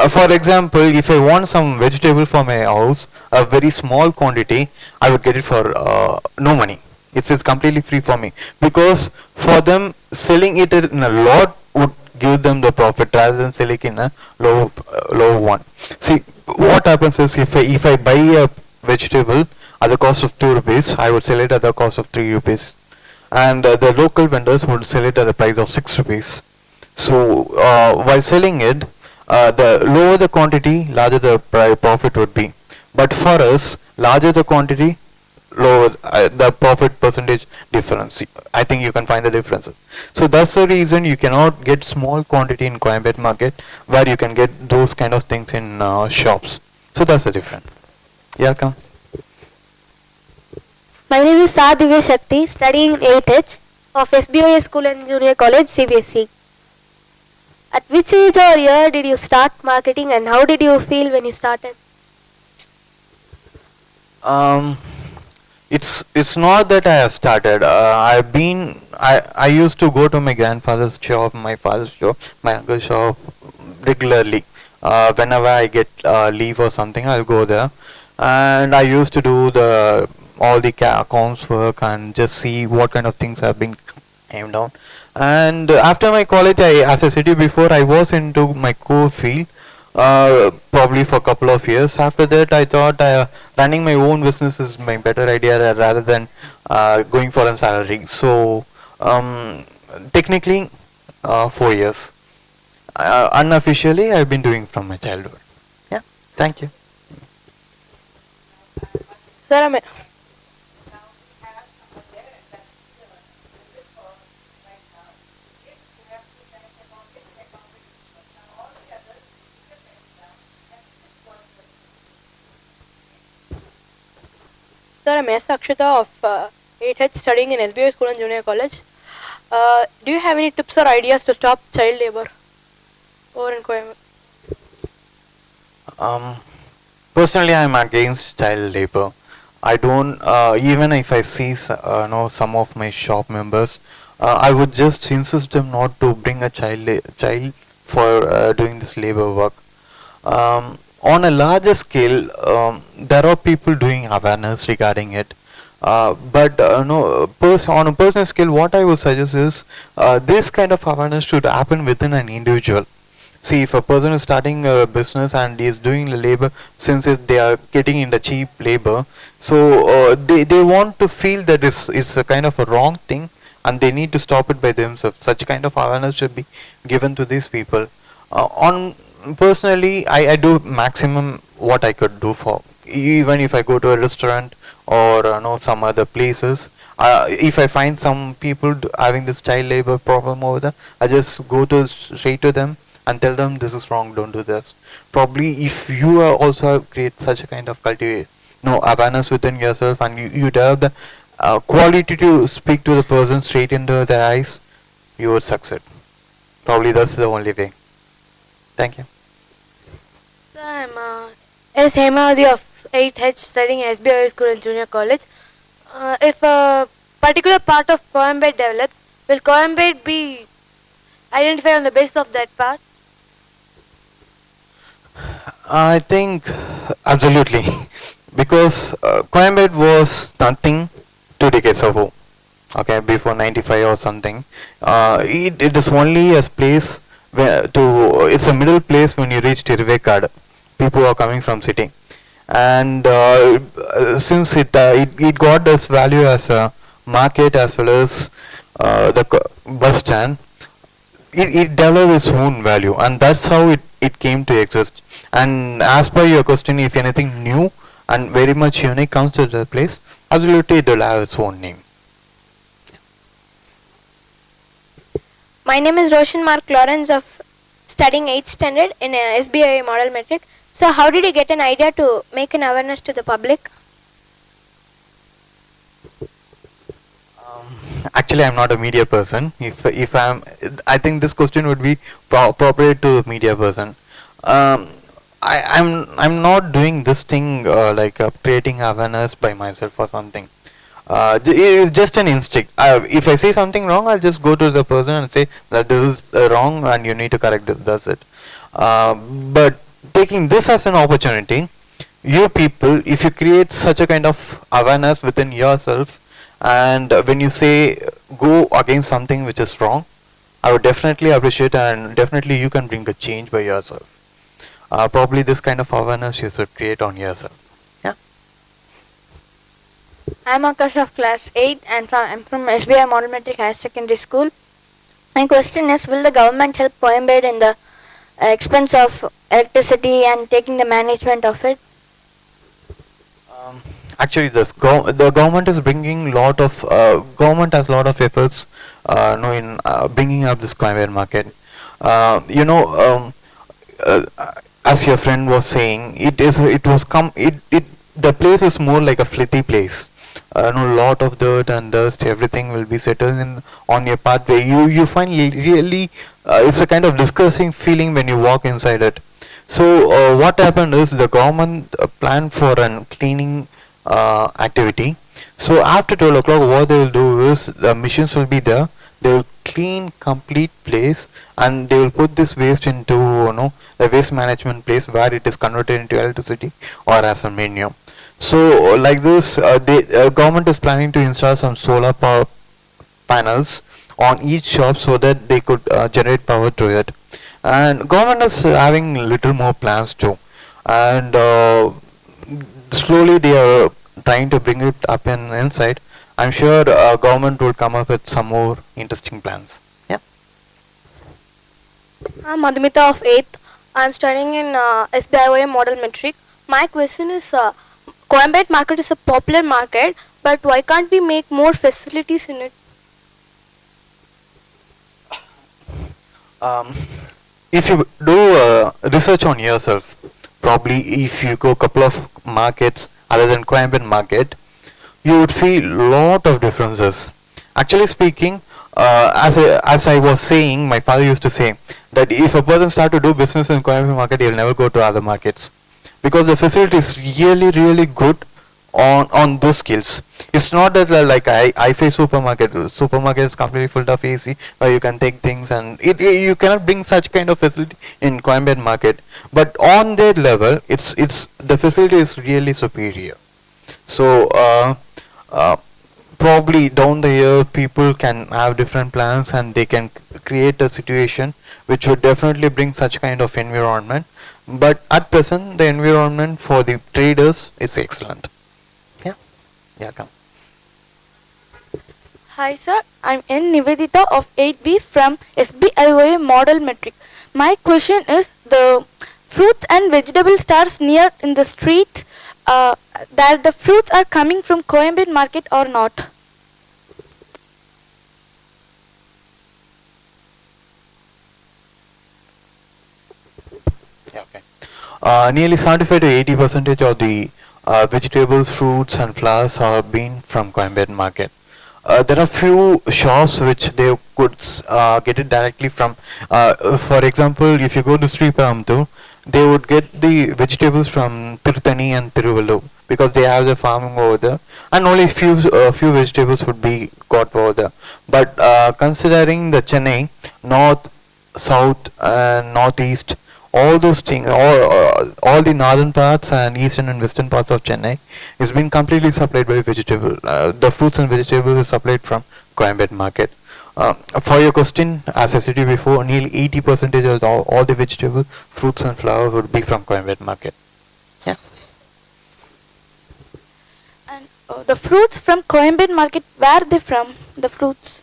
For example, if I want some vegetable for my house, a very small quantity, I would get it for no money. It's completely free for me, because for them selling it in a lot would give them the profit rather than selling in a low one. See, what happens is if I buy a vegetable at the cost of 2 rupees, I would sell it at the cost of 3 rupees, and the local vendors would sell it at the price of 6 rupees. So while selling it, the lower the quantity, larger the profit would be. But for us, larger the quantity, lower the profit percentage difference. I think you can find the difference. So that's the reason you cannot get small quantity in Coimbatore market, where you can get those kind of things in shops. So that's the difference. Yeah, come. My name is Sadhya Shakti, studying in 8H of SBOAJC School and Junior College CBSE. At which age or year did you start marketing, and how did you feel when you started? It's not that I have started. I used to go to my grandfather's shop, my father's shop, my uncle's shop regularly. Whenever I get leave or something, I'll go there, and I used to do all the accounts work and just see what kind of things have been aimed down. And after my college, as I said you before, I was into my core field. Probably for a couple of years. After that, I thought running my own business is my better idea rather than going for a salary. So technically 4 years. Unofficially, I've been doing from my childhood. Yeah, thank you. Sir, I'm S. Akshita of 8H studying in SBOAJC School and Junior College. Do you have any tips or ideas to stop child labor over in Coimbatore? Personally, I'm against child labor. I don't, even if I see some of my shop members, I would just insist them not to bring a child for doing this labor work. On a larger scale, there are people doing awareness regarding it. But no, on a personal scale, what I would suggest is this kind of awareness should happen within an individual. See, if a person is starting a business and is doing the labor, since they are getting in the cheap labor, so they want to feel that it's a kind of a wrong thing, and they need to stop it by themselves. Such kind of awareness should be given to these people. On personally, I do maximum what I could do for. Even if I go to a restaurant or some other places, if I find some people having this child labor problem over there, I just go to straight to them and tell them this is wrong, don't do this. Probably if you are also create such a kind of cultivate awareness within yourself, and you develop the quality to speak to the person straight into their eyes, you would succeed. Probably that's the only way. Thank you. So I'm S. Hemadi of 8H studying in SBOAJC school and junior college. If a particular part of Coimbatore develops, will Coimbatore be identified on the basis of that part? I think absolutely, because Coimbatore was nothing 2 decades ago. Okay, before 95 or something. It is only a place where it's a middle place when you reach Tiruvekad. People are coming from city, and since it got this value as a market as well as the bus stand, it developed its own value, and that's how it came to exist. And as per your question, if anything new and very much unique comes to the place, absolutely it will have its own name. My name is Roshan Mark Lawrence of studying 8th standard in SBOA model metric. So how did you get an idea to make an awareness to the public? Actually, I'm not a media person. I think this question would be appropriate to a media person. I'm not doing this thing like creating awareness by myself or something. It's just an instinct. If I say something wrong, I'll just go to the person and say that this is wrong and you need to correct this. That's it. But taking this as an opportunity, you people, if you create such a kind of awareness within yourself, and when you say go against something which is wrong, I would definitely appreciate, and definitely you can bring a change by yourself. Probably this kind of awareness you should create on yourself. I'm Akash of class 8 and I'm from SBI Model Metric Higher Secondary School. My question is, will the government help Coimbatore in the expense of electricity and taking the management of it? Actually, the government is bringing government has lot of efforts in bringing up this Coimbatore market. As your friend was saying, the place is more like a flitty place. Lot of dirt and dust, everything will be settled on your pathway. You find really it's a kind of disgusting feeling when you walk inside it. So what happened is the government planned for a cleaning activity. So after 12 o'clock, what they will do is the machines will be there. They will clean complete place, and they will put this waste into the waste management place where it is converted into electricity or as a menu. So like this, the government is planning to install some solar power panels on each shop so that they could generate power to it. And government is having little more plans too, and slowly they are trying to bring it up inside. I'm sure government will come up with some more interesting plans. Yeah. I'm Madhumita of 8th. I'm studying in SBIOA model metric. My question is, Coimbatore market is a popular market, but why can't we make more facilities in it? If you do research on yourself, probably if you go couple of markets other than Coimbatore market, you would feel lot of differences. Actually speaking, as I was saying, my father used to say that if a person start to do business in Coimbatore market, he will never go to other markets, because the facility is really good on those skills. It's not that like I face supermarket is completely full of AC where you can take things, and you cannot bring such kind of facility in Coimbatore market. But on that level, the facility is really superior. So uh, probably down the year people can have different plans and they can create a situation which would definitely bring such kind of environment, but at present the environment for the traders is excellent. Yeah, yeah, come. Hi sir, I'm N. Nivedita of 8B from SBIOA Model Metric. My question is the fruits and vegetable stores near in the streets, that the fruits are coming from Coimbatore market or not? Yeah, okay. Nearly 75 to 80 percentage of the vegetables, fruits, and flowers are being from Coimbatore market. There are few shops which they could get it directly from. For example, if you go to Sri Paramthu, they would get the vegetables from Tirthani and Tiruvallur because they have the farming over there, and only few vegetables would be got over there. But considering the Chennai, north, south, and northeast, all those things, all the northern parts and eastern and western parts of Chennai is being completely supplied by vegetable. The fruits and vegetables is supplied from Coimbatore market. For your question, as I said to you before, nearly 80% of all the vegetable, fruits and flowers would be from Coimbatore market. Yeah. And the fruits from Coimbatore market, where are they from? The fruits.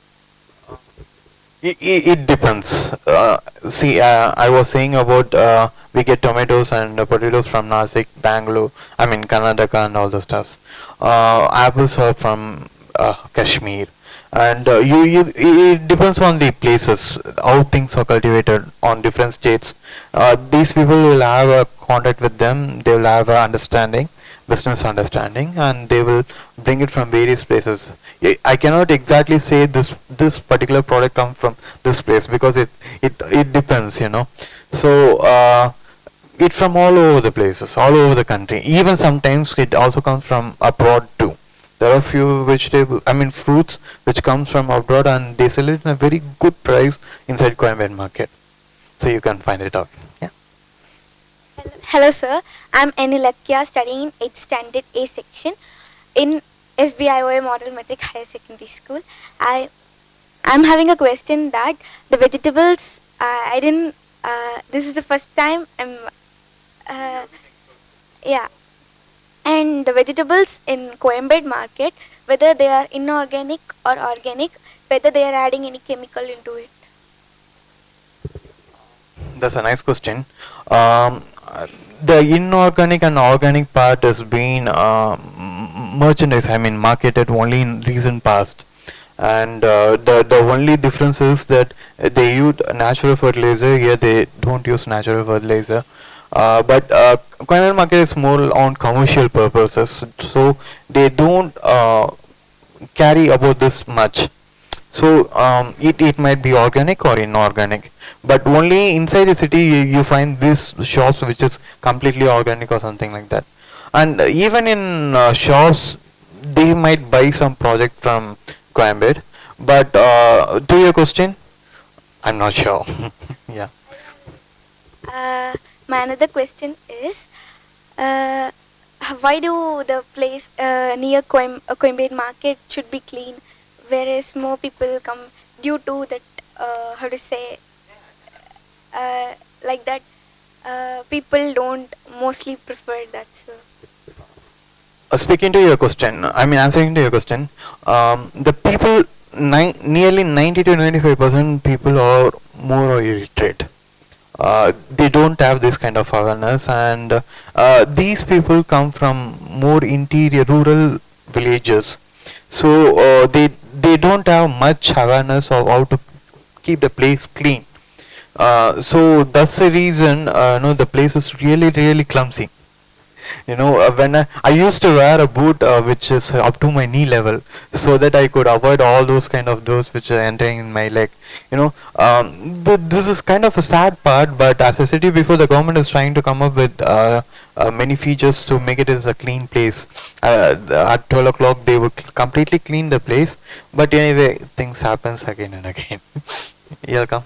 It depends. I was saying about we get tomatoes and potatoes from Nasik, Bangalore, I mean Karnataka and all those stuff. Apples are from Kashmir, and it depends on the places how things are cultivated on different states. These people will have a contact with them. They will have a understanding, business understanding, and they will bring it from various places. I cannot exactly say this particular product comes from this place because it depends, you know. So it from all over the places, all over the country. Even sometimes it also comes from abroad too. There are few fruits which comes from abroad and they sell it in a very good price inside Coimbatore market. So you can find it out. Yeah. Hello, sir. I'm Enilakia, studying in 8th standard A section in SBIOA Model Metric Higher Secondary School. I'm having a question that the vegetables, I didn't, this is the first time yeah. And the vegetables in Coimbatore market, whether they are inorganic or organic, whether they are adding any chemical into it. That's a nice question. The inorganic and organic part has been marketed only in recent past, and the only difference is that they use natural fertilizer. Here they don't use natural fertilizer. But Coimbatore market is more on commercial purposes, so they don't carry about this much. So it might be organic or inorganic, but only inside the city you find these shops which is completely organic or something like that. And even in shops they might buy some product from Coimbatore, but to your question, I'm not sure. Yeah. My another question is, why do the place near Coimbatore market should be clean, whereas more people come due to that, how to say, like that, people don't mostly prefer that. So. Speaking to your question, answering to your question, the people, nearly 90 to 95% people are more illiterate. They don't have this kind of awareness, and these people come from more interior rural villages, so they don't have much awareness of how to keep the place clean. So that's the reason the place is really clumsy. When I used to wear a boot which is up to my knee level, so that I could avoid all those kind of doors which are entering in my leg. This is kind of a sad part, but as I said to you before, the government is trying to come up with many features to make it as a clean place. At 12 o'clock they would completely clean the place, but anyway, things happens again and again. You'll come.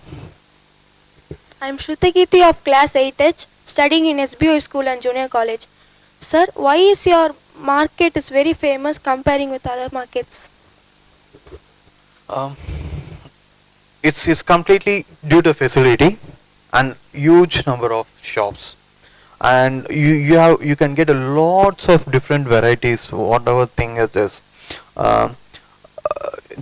I'm Shrutakirti of class 8H, studying in SBOAJC school and junior college. Sir, why is your market is very famous comparing with other markets? Um, it's completely due to facility and huge number of shops, and you can get a lots of different varieties whatever thing it is. Um,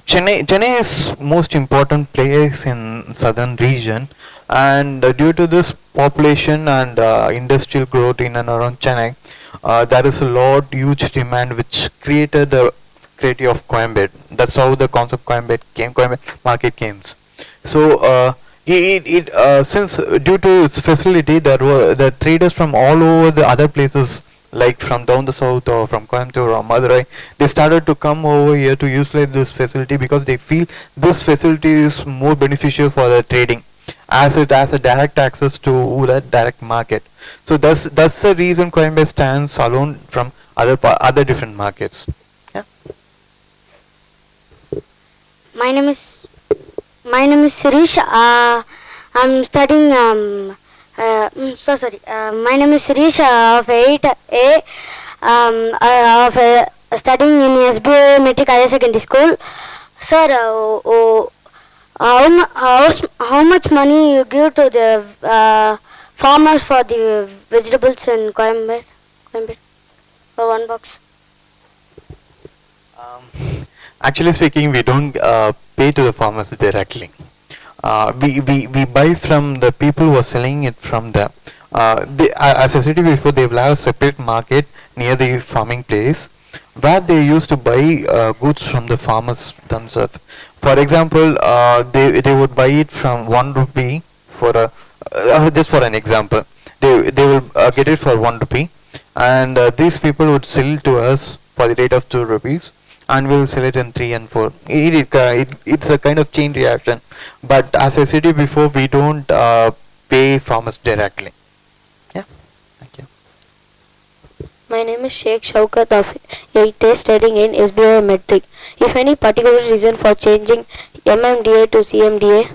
Chennai is most important place in southern region, and due to this population and industrial growth in and around Chennai, there is a lot huge demand which created the creative of Coimbatore. That's how the concept Coimbatore market came. So since due to its facility, there were the traders from all over the other places like from down the south or from Coimbatore or Madurai, they started to come over here to utilize this facility because they feel this facility is more beneficial for the trading as it has a direct access to the direct market. So that's the reason Coimbatore stands alone from other different markets. Yeah. My name is Sirish. I'm studying. My name is Sirish of 8A. Studying in SBOAJC Metric Higher Secondary School. Sir, how much money you give to the farmers for the vegetables in Coimbatore for one box? Actually speaking, we don't pay to the farmers directly. We buy from the people who are selling it from them. As I said before, they will have a separate market near the farming place where they used to buy goods from the farmers themselves. For example, they would buy it from 1 rupee for a just for an example. They will get it for 1 rupee, and these people would sell to us for the rate of 2 rupees. And we'll sell it in 3 and 4. It's a kind of chain reaction. But as I said before, we don't pay farmers directly. Yeah, thank you. My name is Sheikh Shaukat of 8A studying in SBOAJC Metric. If any particular reason for changing MMDA to CMDA?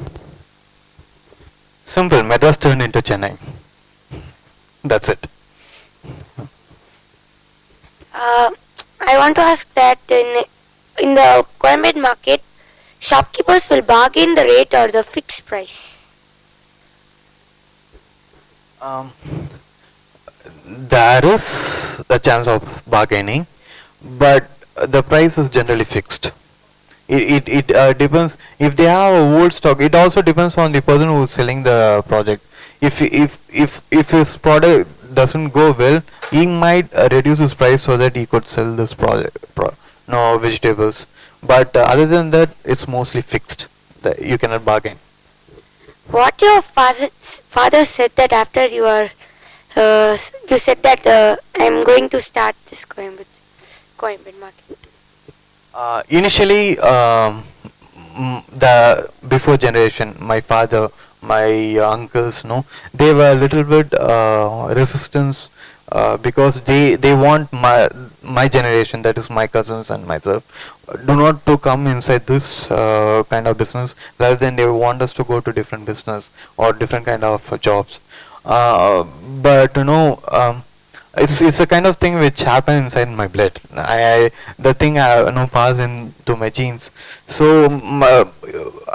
Simple, Madras turned into Chennai. That's it. I want to ask that in the Coimbatore market, shopkeepers will bargain the rate or the fixed price? There is a chance of bargaining, but the price is generally fixed. It depends if they have a old stock. It also depends on the person who is selling the project. If his product doesn't go well, he might reduce his price so that he could sell this vegetables. But other than that, it's mostly fixed. You cannot bargain. What your father said that after you are, you said that I'm going to start this Coimbatore market. Initially, the before generation, my father, my uncles, they were a little bit resistance because they want my generation, that is my cousins and myself, do not to come inside this kind of business. Rather than they want us to go to different business or different kind of jobs. But it's a kind of thing which happened inside my blood. The thing passed into my genes. So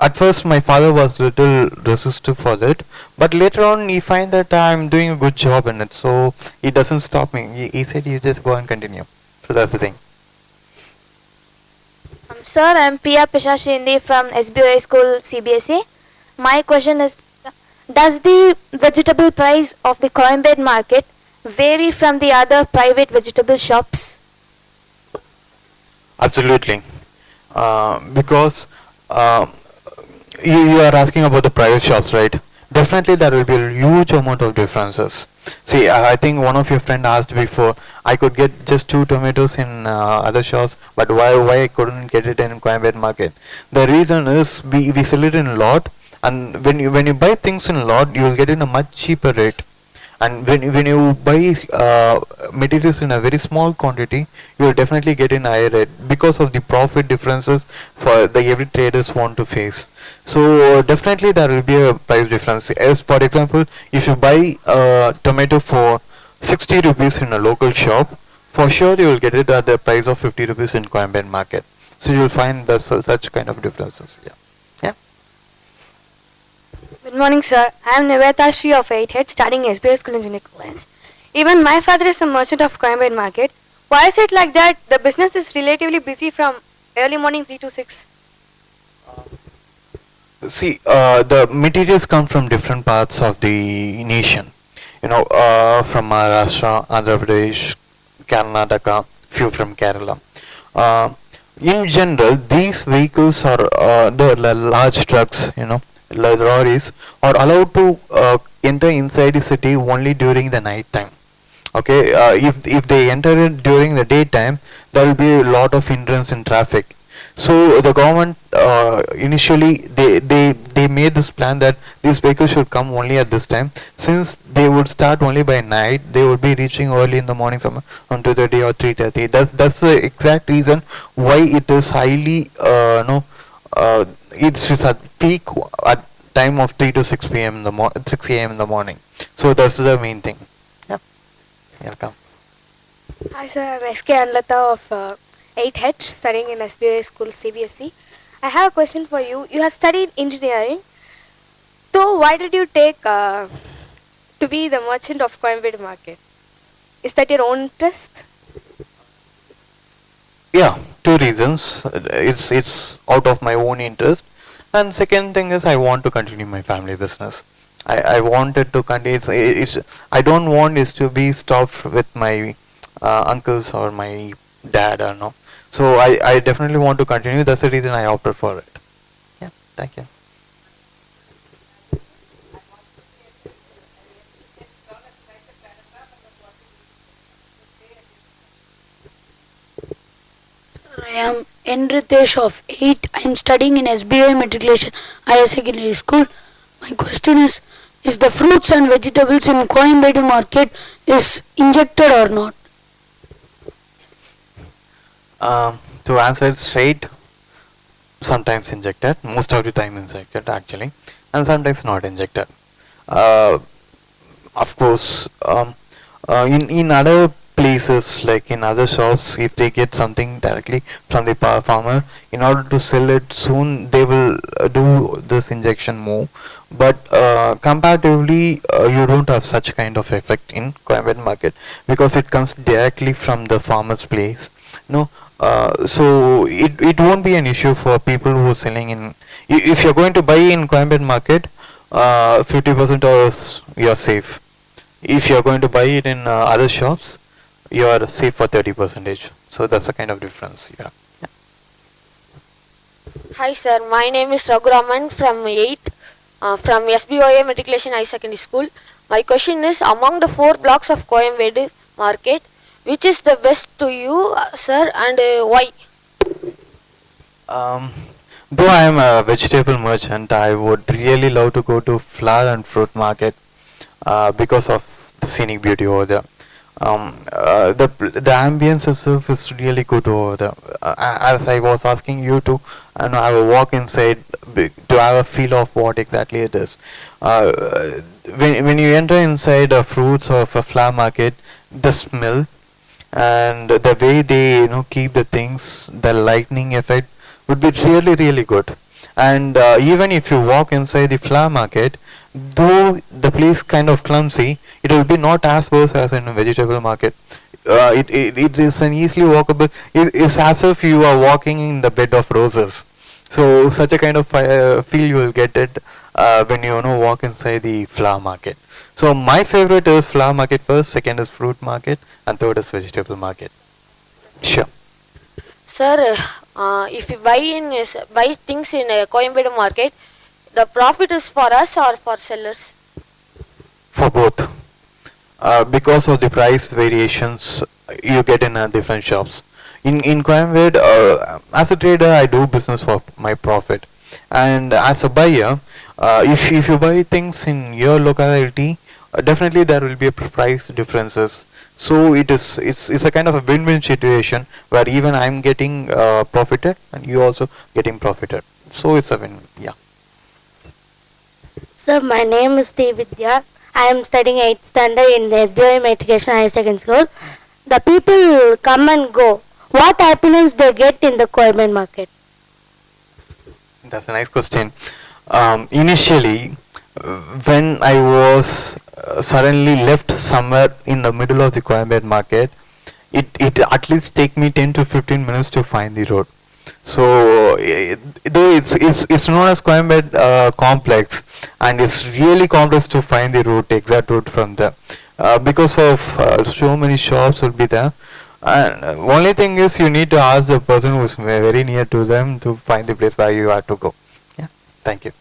at first my father was little resistive for that, but later on he find that I'm doing a good job in it, so he doesn't stop me. He said you just go and continue. So that's the thing. Sir, I'm Priya Pishashindi from SBOAJC School CBSE. My question is, does the vegetable price of the Coimbatore market vary from the other private vegetable shops? Absolutely. Because you are asking about the private shops, right? Definitely there will be a huge amount of differences. See, I think one of your friend asked before, I could get just 2 tomatoes in other shops, but why I couldn't get it in Coimbatore market? The reason is we sell it in lot, and when you buy things in lot, you will get it in a much cheaper rate. And when you buy materials in a very small quantity, you will definitely get in higher rate because of the profit differences for the every traders want to face. So definitely there will be a price difference. As for example, if you buy a tomato for 60 rupees in a local shop, for sure you will get it at the price of 50 rupees in Coimbatore market. So you will find the such kind of differences. Yeah. Yeah. Good morning, sir. I am Niveta Shri of 8H studying SBOAJC School in Junior College. Even my father is a merchant of Coimbatore market. Why is it like that? The business is relatively busy from early morning 3 to 6. See, the materials come from different parts of the nation. From Maharashtra, Andhra Pradesh, Karnataka, few from Kerala. In general, these vehicles are the large trucks, lorries, are allowed to enter inside the city only during the night time. Okay, if they enter it during the daytime, there will be a lot of hindrance in traffic. So the government initially they made this plan that these vehicles should come only at this time. Since they would start only by night, they would be reaching early in the morning, somewhere on 2:30 or 3:30. That's the exact reason why it is highly it's at peak at time of 3 to 6 p.m. in the 6 a.m. in the morning. So that's the main thing. Yeah, welcome. Hi, sir. I'm SK Anlata of 8H studying in SBOAJC School CBSE. I have a question for you. You have studied engineering. So why did you take to be the merchant of Coimbatore market? Is that your own interest? Yeah, two reasons. It's out of my own interest, and second thing is I want to continue my family business. I wanted to continue. I don't want is to be stopped with my uncles or my dad or no. So I definitely want to continue. That's the reason I opted for it. Yeah, thank you. I am N. Ritesh of 8. I am studying in SBOA Matriculation Higher Secondary School. My question is the fruits and vegetables in Coimbatore market is injected or not? To answer it straight, sometimes injected, most of the time injected actually, and sometimes not injected. Of course, in other places, like in other shops, if they get something directly from the farmer, in order to sell it soon, they will do this injection more. But comparatively, you don't have such kind of effect in Coimbatore market because it comes directly from the farmer's place. So it won't be an issue for people who are selling in. If you're going to buy in Coimbatore market, 50% or you're safe. If you're going to buy it in other shops, you are safe for 30%. So that's the kind of difference. Yeah. Hi sir, my name is Raghuraman from 8 from SBOA Matriculation High Secondary School. My question is, among the 4 blocks of Coimbatore market, which is the best to you, sir, and why? Though I am a vegetable merchant, I would really love to go to flower and fruit market because of the scenic beauty over there. The ambience itself is really good over there. As I was asking you to have a walk inside to have a feel of what exactly it is. When you enter inside a fruits or a flower market, the smell and the way they keep the things, the lightning effect would be really good. And even if you walk inside the flower market, though the place kind of clumsy, it will be not as worse as in a vegetable market. It is an easily walkable. It's as if you are walking in the bed of roses. So such a kind of feel you will get it when you walk inside the flower market. So my favorite is flower market first, second is fruit market, and third is vegetable market. Sure. Sir, if you buy things in a Coimbatore market, the profit is for us or for sellers? For both. Because of the price variations you get in different shops. In Coimbatore, as a trader, I do business for my profit, and as a buyer, if you buy things in your locality, definitely there will be a price differences. So it's a kind of a win-win situation where even I'm getting profited and you also getting profited. So it's a win. Yeah. Sir, my name is T. Vidya. I am studying 8th standard in the SBOA Matriculation Higher Secondary School. the people come and go. What happiness they get in the Coimbatore market? That's a nice question. Initially, when I was suddenly left somewhere in the middle of the Coimbatore market, it at least take me 10 to 15 minutes to find the road. So though it's known as Coimbatore complex, and it's really complex to find the route, exact route from there, because of so many shops will be there. And only thing is you need to ask the person who's very near to them to find the place where you have to go. Yeah, thank you.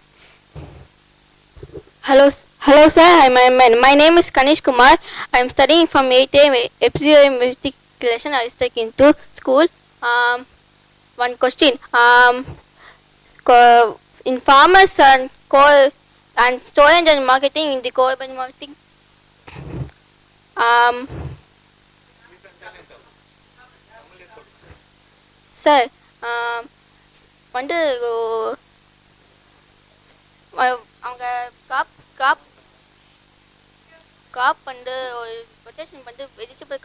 Hello sir, my name is Kanish Kumar. I am studying from 8A FCO Investigation. I was taken to school. One question. In farmers and coal and storage and marketing in the coal and marketing. Sir, வந்து அவங்க காப் காப் காப் வந்து ஒரு quotation வந்து vegetable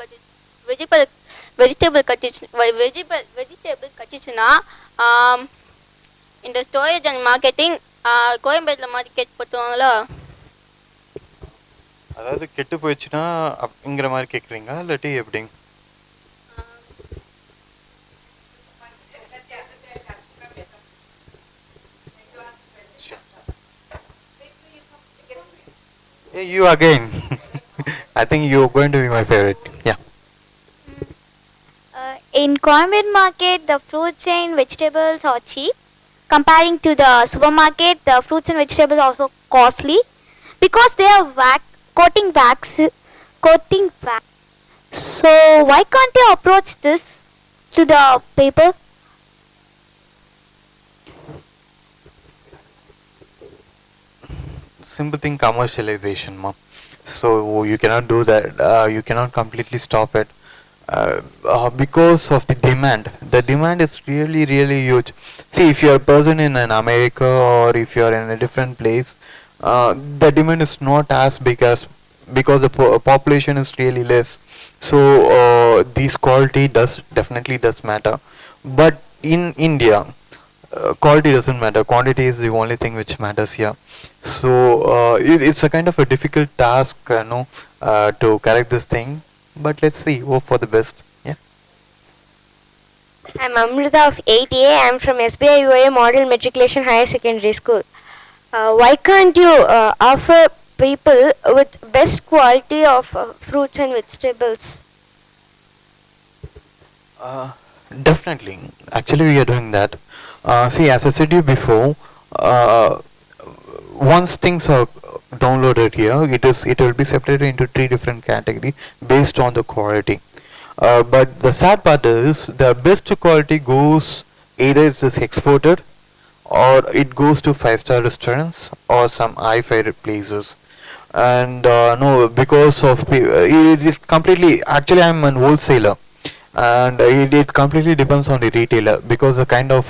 கட்டிச்சுன்னா இந்த storage and marketing கோயம்பேட்டில் market போட்டுவாங்களா? அதாவது கெட்டு போயிடுச்சுன்னா அப்படிங்கிற மாதிரி கேட்குறீங்க இல்லாட்டி எப்படிங்க? Hey, you again. I think you're going to be my favorite. Yeah. In Coimbatore market, the fruits and vegetables are cheap. Comparing to the supermarket, the fruits and vegetables are also costly because they are coating wax. So why can't you approach this to the paper? Simple thing, commercialization, ma. So you cannot do that. You cannot completely stop it because of the demand. The demand is really, really huge. See, if you're a person in an America or if you're in a different place, the demand is not as big as because the population is really less. So this quality definitely does matter. But in India, quality doesn't matter. Quantity is the only thing which matters here. So it's a kind of a difficult task, to correct this thing. But let's see. Hope for the best. Yeah. I'm Amrita of 8A. I'm from SBOAJC Model Matriculation Higher Secondary School. Why can't you offer people with best quality of fruits and vegetables? Definitely. Actually, we are doing that. See, as I said to you before, once things are downloaded here, it will be separated into 3 different categories based on the quality. But the sad part is the best quality goes either it is exported or it goes to 5-star restaurants or some high-fi places. And no, because of it is completely. Actually, I'm an wholesaler. And it completely depends on the retailer because the kind of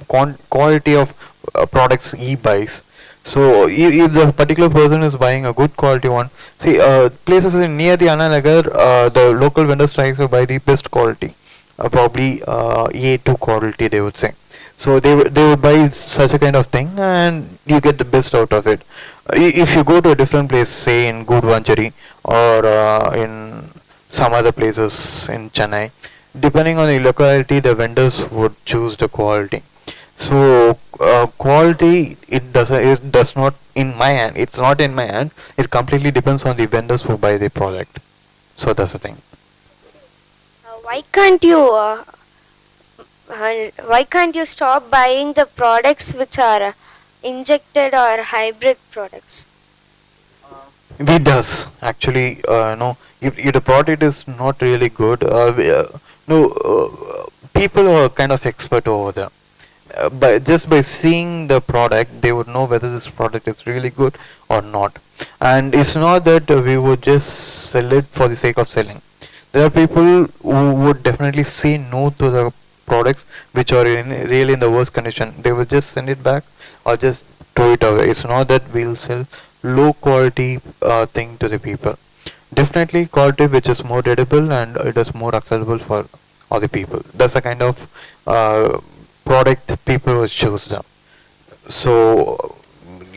quality of products he buys. So if the particular person is buying a good quality one, see, places near the Anna Nagar, the local vendors try to buy the best quality, probably A2 quality they would say. So they would buy such a kind of thing and you get the best out of it. If you go to a different place, say in Gudvanchari or in some other places in Chennai, depending on the locality, the vendors would choose the quality. So quality, it does not in my hand. It's not in my hand. It completely depends on the vendors who buy the product. So that's the thing. Why can't you stop buying the products which are injected or hybrid products? We does actually. If the product is not really good, people are kind of expert over there. Just by seeing the product, they would know whether this product is really good or not. And it's not that we would just sell it for the sake of selling. There are people who would definitely say no to the products which are really in the worst condition. They will just send it back or just throw it away. It's not that we'll sell low quality thing to the people. Definitely quality which is more edible and it is more accessible for all the people. That's the kind of product people will choose them. So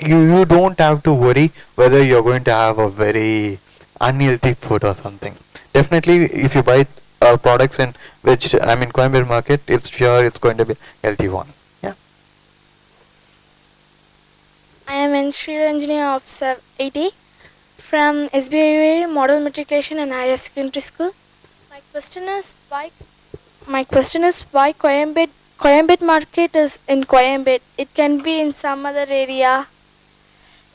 you don't have to worry whether you're going to have a very unhealthy food or something. Definitely, if you buy products in which Coimbatore market, it's sure it's going to be healthy one. Yeah. I am Industrial Engineer of 80 from SBOAJC Model Matriculation and Higher Secondary School. My question is why Coimbatore market is in Coimbatore. It can be in some other area.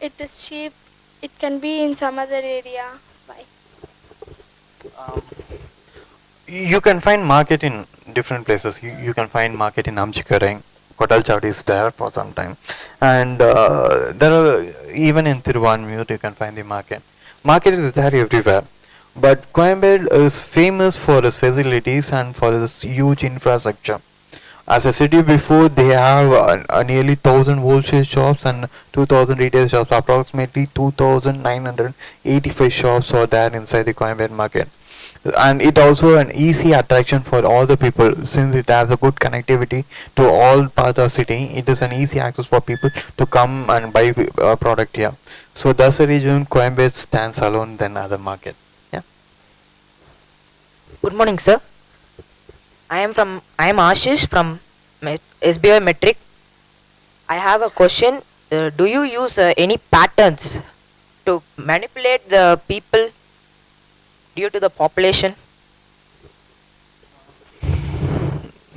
It is cheap. It can be in some other area. Why? You can find market in different places. You can find market in Amchikareng. Kotal Chavdi is there for some time. And there are, even in Tiruvanmiyur, you can find the market. Market is there everywhere. But Coimbatore is famous for its facilities and for its huge infrastructure. As a city before, they have nearly 1,000 wholesale shops and 2,000 retail shops. Approximately 2,985 shops are there inside the Coimbatore market. And it also an easy attraction for all the people since it has a good connectivity to all parts of the city. It is an easy access for people to come and buy a product here. So that's the reason Coimbatore stands alone than other market. Yeah. Good morning, sir. I am Ashish from SBI Metric. I have a question. Do you use any patterns to manipulate the people due to the population?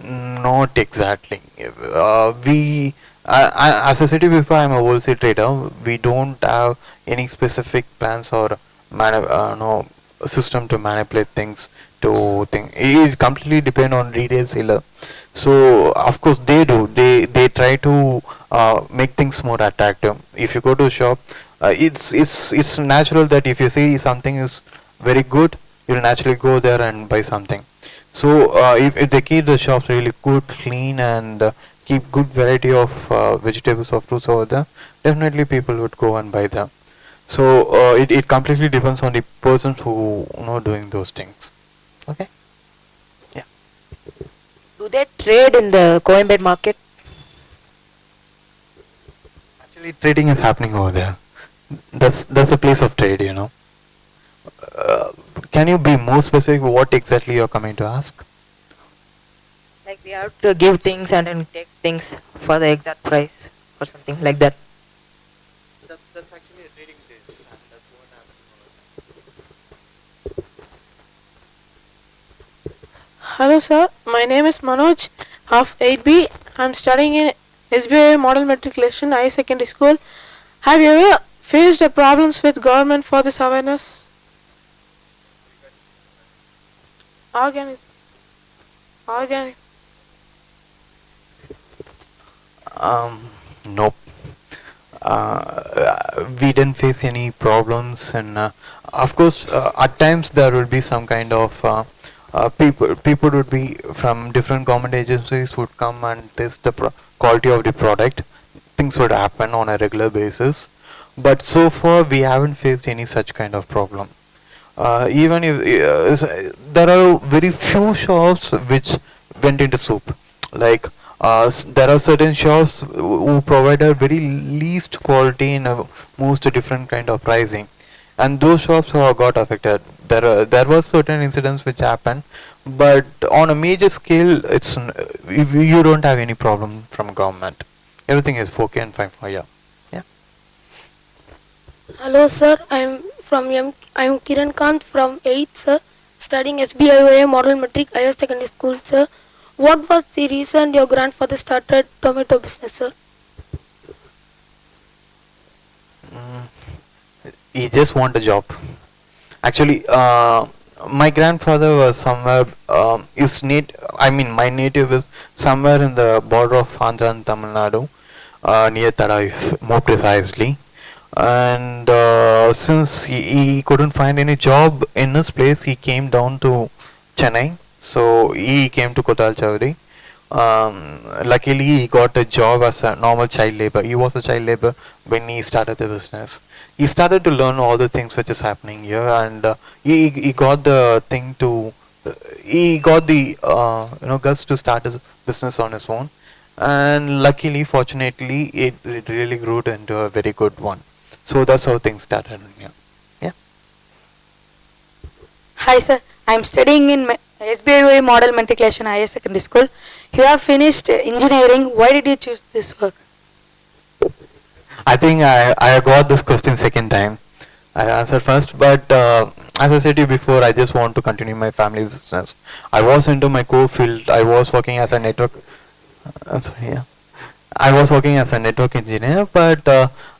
Not exactly. As a city before, I'm a wholesale trader. We don't have any specific plans or no system to manipulate things to think. It completely depend on retail seller. So of course they do. They try to make things more attractive. If you go to a shop, it's natural that if you see something is very good, you'll naturally go there and buy something. So if they keep the shops really good, clean, and keep good variety of vegetables or fruits over there, definitely people would go and buy them. So it completely depends on the persons who doing those things. Okay. Yeah. Do they trade in the Coimbatore market? Actually, trading is happening over there. That's a place of trade, Can you be more specific what exactly you're coming to ask? Like we have to give things and then take things for the exact price or something like that. That's actually a trading place and that's what happens. Hello sir, my name is Manoj of 8B. I'm studying in SBOAJC Model Matriculation High Secondary School. Have you ever faced the problems with government for this awareness? Organic. Nope. We didn't face any problems, and of course, at times there will be some kind of people would be from different government agencies would come and test the quality of the product. Things would happen on a regular basis, but so far we haven't faced any such kind of problem. Even if there are very few shops which went into soup, like there are certain shops who provide a very least quality in a most different kind of pricing, and those shops got affected. There were certain incidents which happened, but on a major scale, you don't have any problem from government. Everything is okay and fine for you. Yeah. Hello sir, I'm Kiran Kant from 8th sir, studying SBOAJC Model Matric Higher Secondary School sir. What was the reason your grandfather started tomato business sir? He just want a job. Actually, my grandfather was somewhere. My native is somewhere in the border of Andhra and Tamil Nadu, near Taraif, more precisely. And since he couldn't find any job in his place, he came down to Chennai. So he came to Kotal Chavdi. Luckily, he got a job as a normal child labor. He was a child labor when he started the business. He started to learn all the things which is happening here, and he got the thing to he got the guts to start his business on his own, and luckily, fortunately, it really grew into a very good one. So that's how things started here. Yeah. Hi sir, I am studying in SBOAJC Model Matriculation Higher Secondary School. You have finished engineering. Why did you choose this work? I think I got this question second time. I answered first, but as I said to you before, I just want to continue my family business. I was into my core field. I was working as a network. I'm sorry, yeah. I was working as a network engineer, but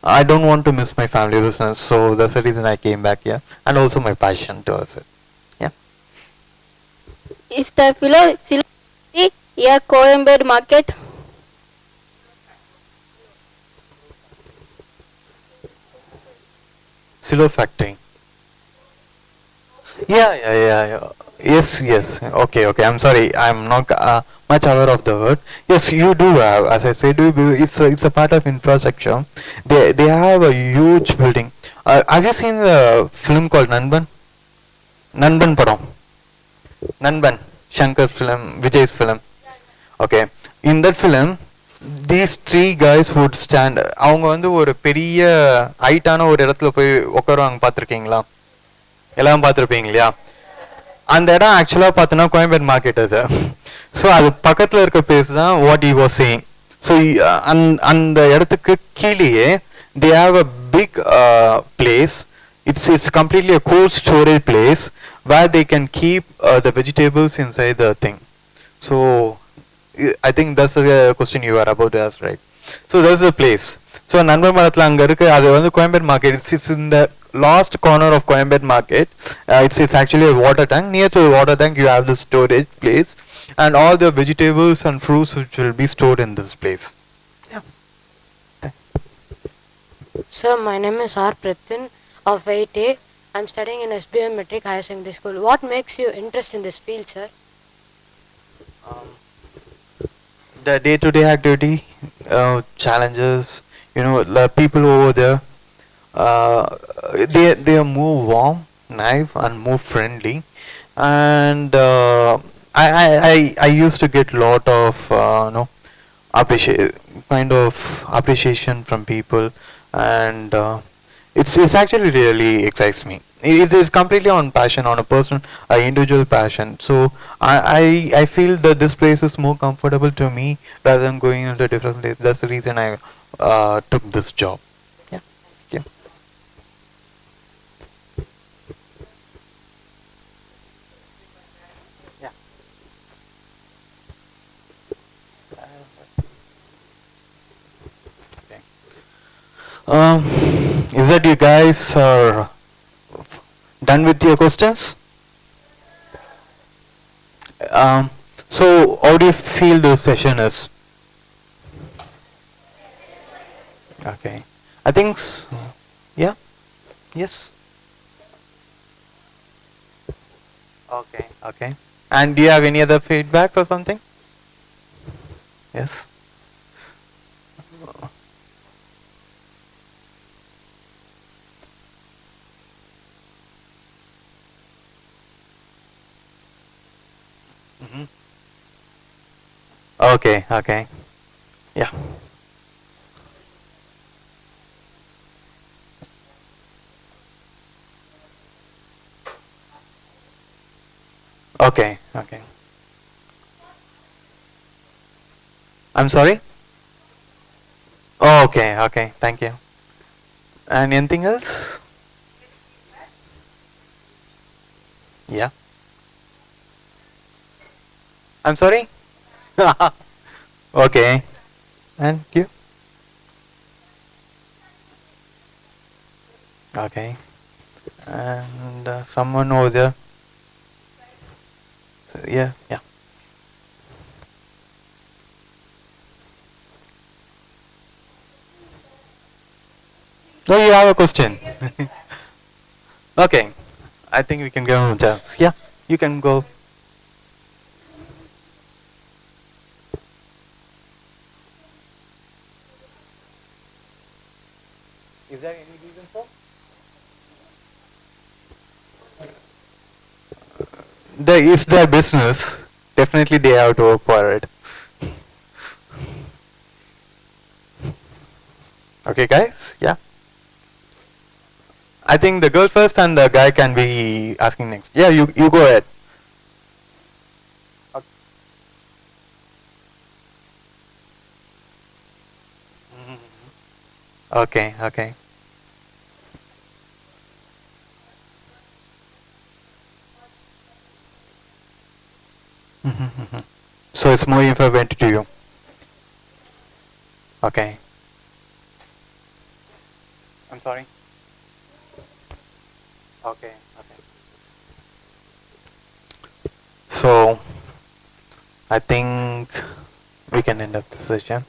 I don't want to miss my family business, so that's the reason I came back here, and also my passion towards it. Yeah. Is the philosophy a co-embedded market? Silo factory. Yeah. Yes. Okay. I'm sorry. I'm not much aware of the word. Yes, you do have. As I said, it's a part of infrastructure. They have a huge building. Have you seen the film called Nanban? Nanban Padam. Nanban. Shankar film. Vijay's film. Okay. In that film, these three guys would stand. அவங்க வந்து ஒரு பெரிய ஹைட்டான ஒரு இடத்துல போய் உட்காருவாங்க, பார்த்துருக்கீங்களா? எல்லாம் பார்த்துருப்பீங்க இல்லையா? அந்த இடம் ஆக்சுவலாக பார்த்தோன்னா கோயம்பேடு மார்க்கெட் அது. ஸோ அது பக்கத்தில் இருக்க பிளேஸ் தான் what he was saying. So அந்த இடத்துக்கு கீழேயே they have a big place. It's completely a cold storage place where they can keep the vegetables inside the thing. So I think that's the question you are about to ask, right? So that's the place. So நண்பர் மரத்தில் அங்கே இருக்கு, அது வந்து Koyambedu market. It's in the last corner of Coimbatore market. It's actually a water tank. Near to the water tank you have the storage place, and all the vegetables and fruits which will be stored in this place. Sir, my name is R. Prathin of 8A. I'm studying in SBOAJC Metric Higher Secondary School. What makes you interested in this field, sir? The day-to-day activity, challenges, the people over there, they are more warm, naive, and more friendly, and I used to get lot of appreciation from people, and it's actually really excites me. It is completely on passion, on a personal, individual passion. So I feel that this place is more comfortable to me rather than going into a different place. That's the reason I took this job. Yeah. Is that you guys are done with your questions? So how do you feel the session is? Okay, I think yeah. Yes. Okay. And do you have any other feedbacks or something? Yes. Okay. Yeah. Okay. I'm sorry? Okay. Thank you. And anything else? Yeah. I'm sorry? Okay. And you? Okay. And someone over there? Yeah. No, you have a question. Okay. I think we can give him a chance. Yeah, you can go. Is there any reason for? It's their business. Definitely they have to work for it. Okay, guys? Yeah. I think the girl first and the guy can be asking next. Yeah, you go ahead. Okay, okay. So it's more important to you. Okay. I'm sorry. Okay, okay. So I think we can end up the session.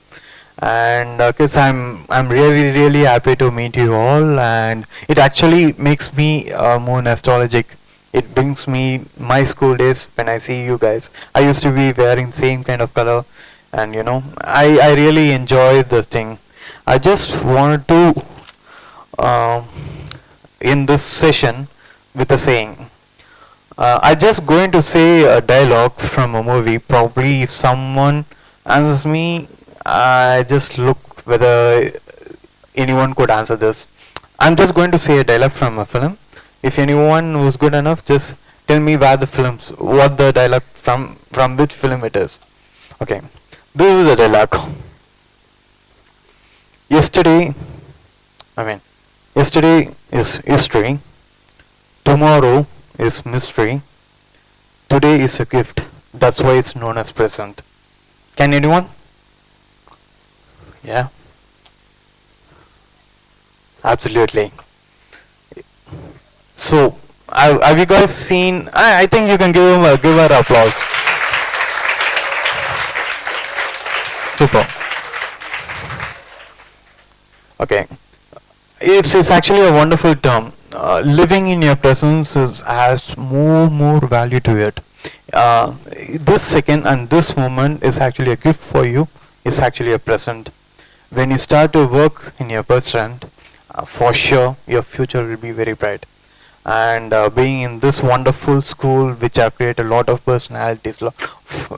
And kids, I'm really happy to meet you all, and it actually makes me more nostalgic. It brings me my school days when I see you guys. I used to be wearing same kind of color, and you know, I really enjoy this thing. I just wanted to in this session with a saying. I just going to say a dialogue from a movie. Probably if someone answers me, I just look whether anyone could answer this. I'm just going to say a dialogue from a film. If anyone was good enough, just tell me where the films, what the dialogue from which film it is. Okay, this is the dialogue. Yesterday, yesterday is history. Tomorrow is mystery. Today is a gift. That's why it's known as present. Can anyone? Yeah. Absolutely. So, have you guys seen? I think you can give her applause. Super. Okay. It's actually a wonderful term. Living in your presence has more value to it. This second and this moment is actually a gift for you. It's actually a present. When you start to work in your present, for sure your future will be very bright. And being in this wonderful school, which have created a lot of personalities,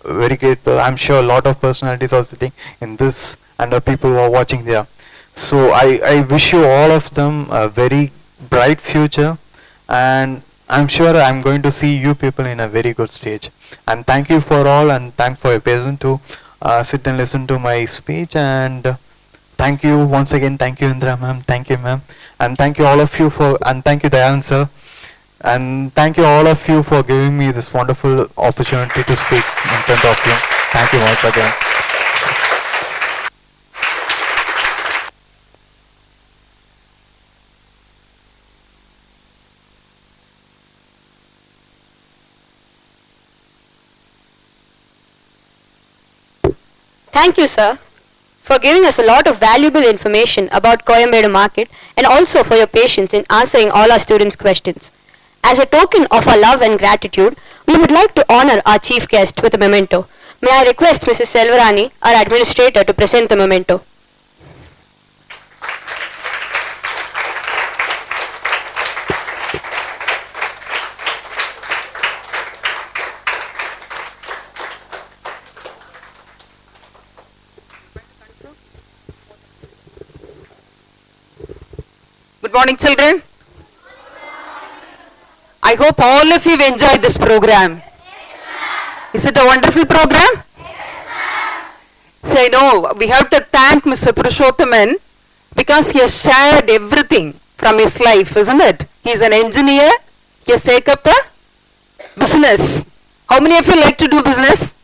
very great. I'm sure a lot of personalities are sitting in this, and the people who are watching there. So I wish you all of them a very bright future, and I'm sure I'm going to see you people in a very good stage. And thank you for all, and thanks for your patience to sit and listen to my speech. And thank you once again. Thank you, Indra ma'am. Thank you, ma'am. And thank you all of you and thank you, Dayan sir. And thank you all of you for giving me this wonderful opportunity to speak in front of you. Thank you once again. Thank you, sir, for giving us a lot of valuable information about Coimbatore market, and also for your patience in answering all our students' questions. As a token of our love and gratitude, we would like to honor our chief guest with a memento. May I request Mrs. Selvarani, our administrator, to present the memento. Good morning, children. I hope all of you have enjoyed this program. Is it a wonderful program? So I know we have to thank Mr. Purushothaman because he has shared everything from his life, isn't it? He's an engineer. He has taken up a business. How many of you like to do business?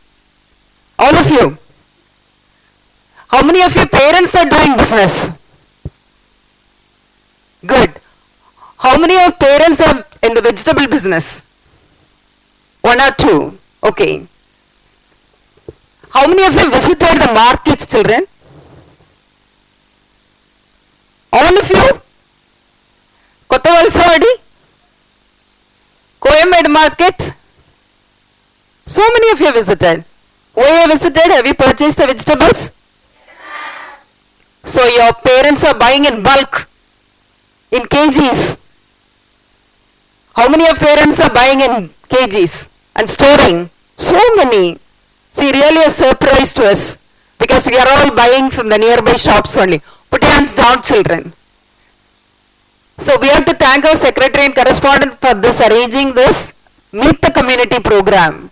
All of you. How many of your parents are doing business? Good. How many of parents are in the vegetable business? One or two. Okay. How many of you visited the markets, children? All of you? Kottavalsavadi? Coimbatore market? So many of you visited. Where you visited? Have you purchased the vegetables? So your parents are buying in bulk. in kgs. How many of parents are buying in kgs and storing? So many. See, really a surprise to us because we are all buying from the nearby shops only. Put your hands down, children. So we have to thank our secretary and correspondent for this arranging this Meet the Community program.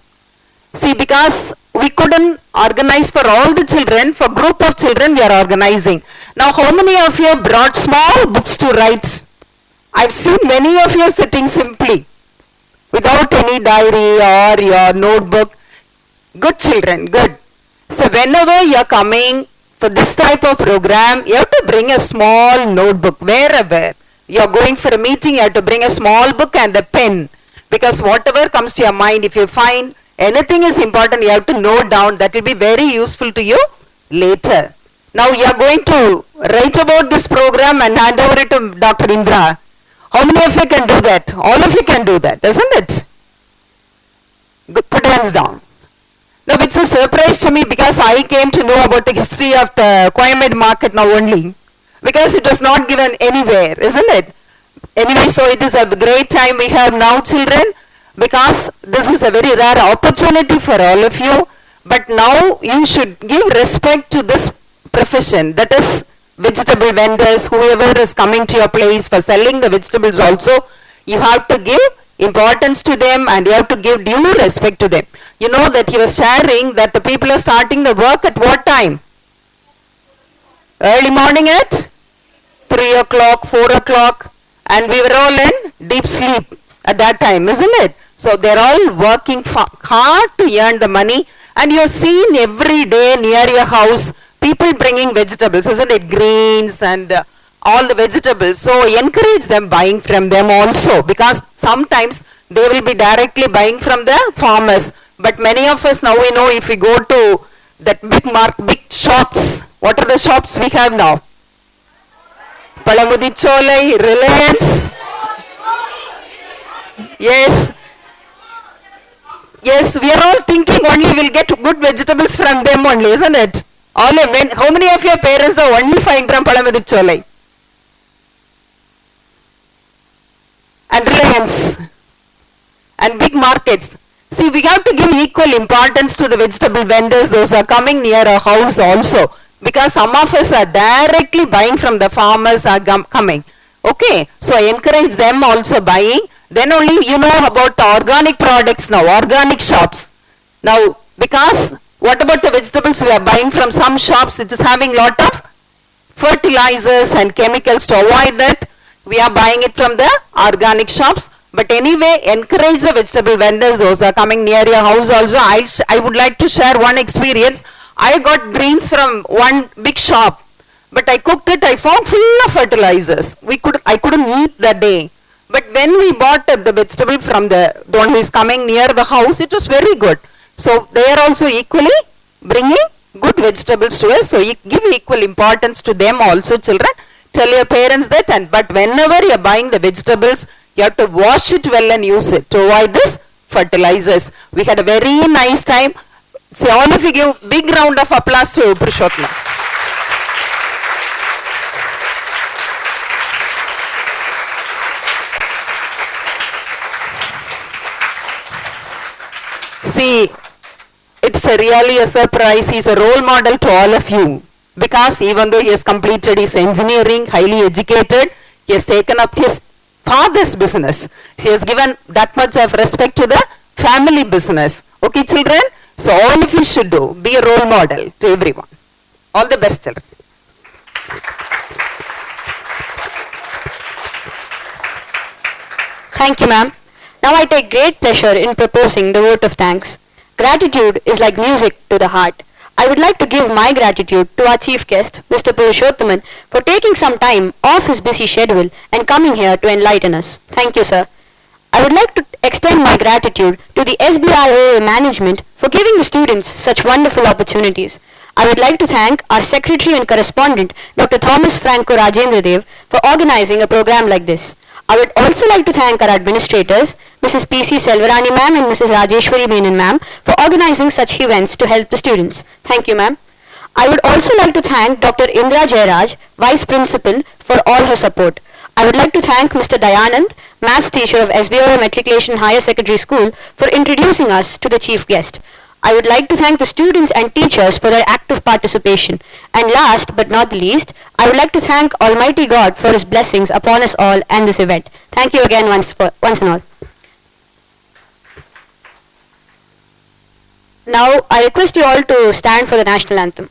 See, because we couldn't organize for all the children, for group of children we are organizing. Now how many of you brought small books to write? I've seen many of you sitting simply without any diary or your notebook. Good children, good. So whenever you are coming for this type of program, you have to bring a small notebook wherever. You are going for a meeting, you have to bring a small book and a pen. Because whatever comes to your mind, if you find anything is important, you have to note down. That will be very useful to you later. Now you are going to write about this program and hand over it to Dr. Indra. How many of you can do that? All of you can do that, isn't it? Good, put hands down. Now it's a surprise to me because I came to know about the history of the Coimbatore market now only. Because it was not given anywhere, isn't it? Anyway, so it is a great time we have now, children, because this is a very rare opportunity for all of you. But now you should give respect to this profession, that is vegetable vendors, whoever is coming to your place for selling the vegetables also, you have to give importance to them and you have to give due respect to them. You know that he was sharing that the people are starting the work at what time? Early morning at 3 o'clock, 4 o'clock, and we were all in deep sleep at that time, isn't it? So they're all working hard to earn the money, and you're seen every day near your house people bringing vegetables, isn't it? Greens and all the vegetables. So encourage them buying from them also, because sometimes they will be directly buying from the farmers. But many of us now we know if we go to that big shops, what are the shops we have now? Palamudi Cholai, Reliance. Yes. Yes, we are all thinking only we'll get good vegetables from them only, isn't it? How many of your parents are only buying from Palamudi Cholai? And Reliance. And big markets. See, we have to give equal importance to the vegetable vendors, those are coming near our house also. Because some of us are directly buying from the farmers are coming. Okay, so encourage them also buying. Then only you know about the organic products now, organic shops. Now, because what about the vegetables we are buying from some shops, it is having lot of fertilizers and chemicals. To avoid that, we are buying it from the organic shops. But anyway, encourage the vegetable vendors, those are coming near your house also. I would like to share one experience. I got greens from one big shop, but I cooked it, I found full of fertilizers. I couldn't eat that day. But when we bought the vegetable from the one who is coming near the house, it was very good. So they are also equally bringing good vegetables to us. So you give equal importance to them also, children. Tell your parents that. But whenever you are buying the vegetables, you have to wash it well and use it to avoid this fertilizers. We had a very nice time. So all of you give big round of applause to Purushottam. See, it's really a surprise. He's a role model to all of you. Because even though he has completed his engineering, highly educated, he has taken up his father's business. He has given that much of respect to the family business. Okay, children? So all of you should be a role model to everyone. All the best, children. Thank you, ma'am. Now I take great pleasure in proposing the vote of thanks. Gratitude is like music to the heart. I would like to give my gratitude to our chief guest, Mr. Purushottam, for taking some time off his busy schedule and coming here to enlighten us. Thank you, sir. I would like to extend my gratitude to the SBIOA management for giving the students such wonderful opportunities. I would like to thank our secretary and correspondent, Dr. Thomas Franco Rajendra Dev, for organizing a program like this. I would also like to thank our administrators, Mrs. P.C. Selvarani ma'am and Mrs. Rajeshwari Menon ma'am, for organizing such events to help the students. Thank you, ma'am. I would also like to thank Dr. Indra Jairaj, Vice Principal, for all her support. I would like to thank Mr. Dayanand, Maths teacher of SBOA Matriculation Higher Secondary School, for introducing us to the chief guest. I would like to thank the students and teachers for their active participation. And last but not the least, I would like to thank Almighty God for His blessings upon us all and this event. Thank you again once and all. Now I request you all to stand for the national anthem.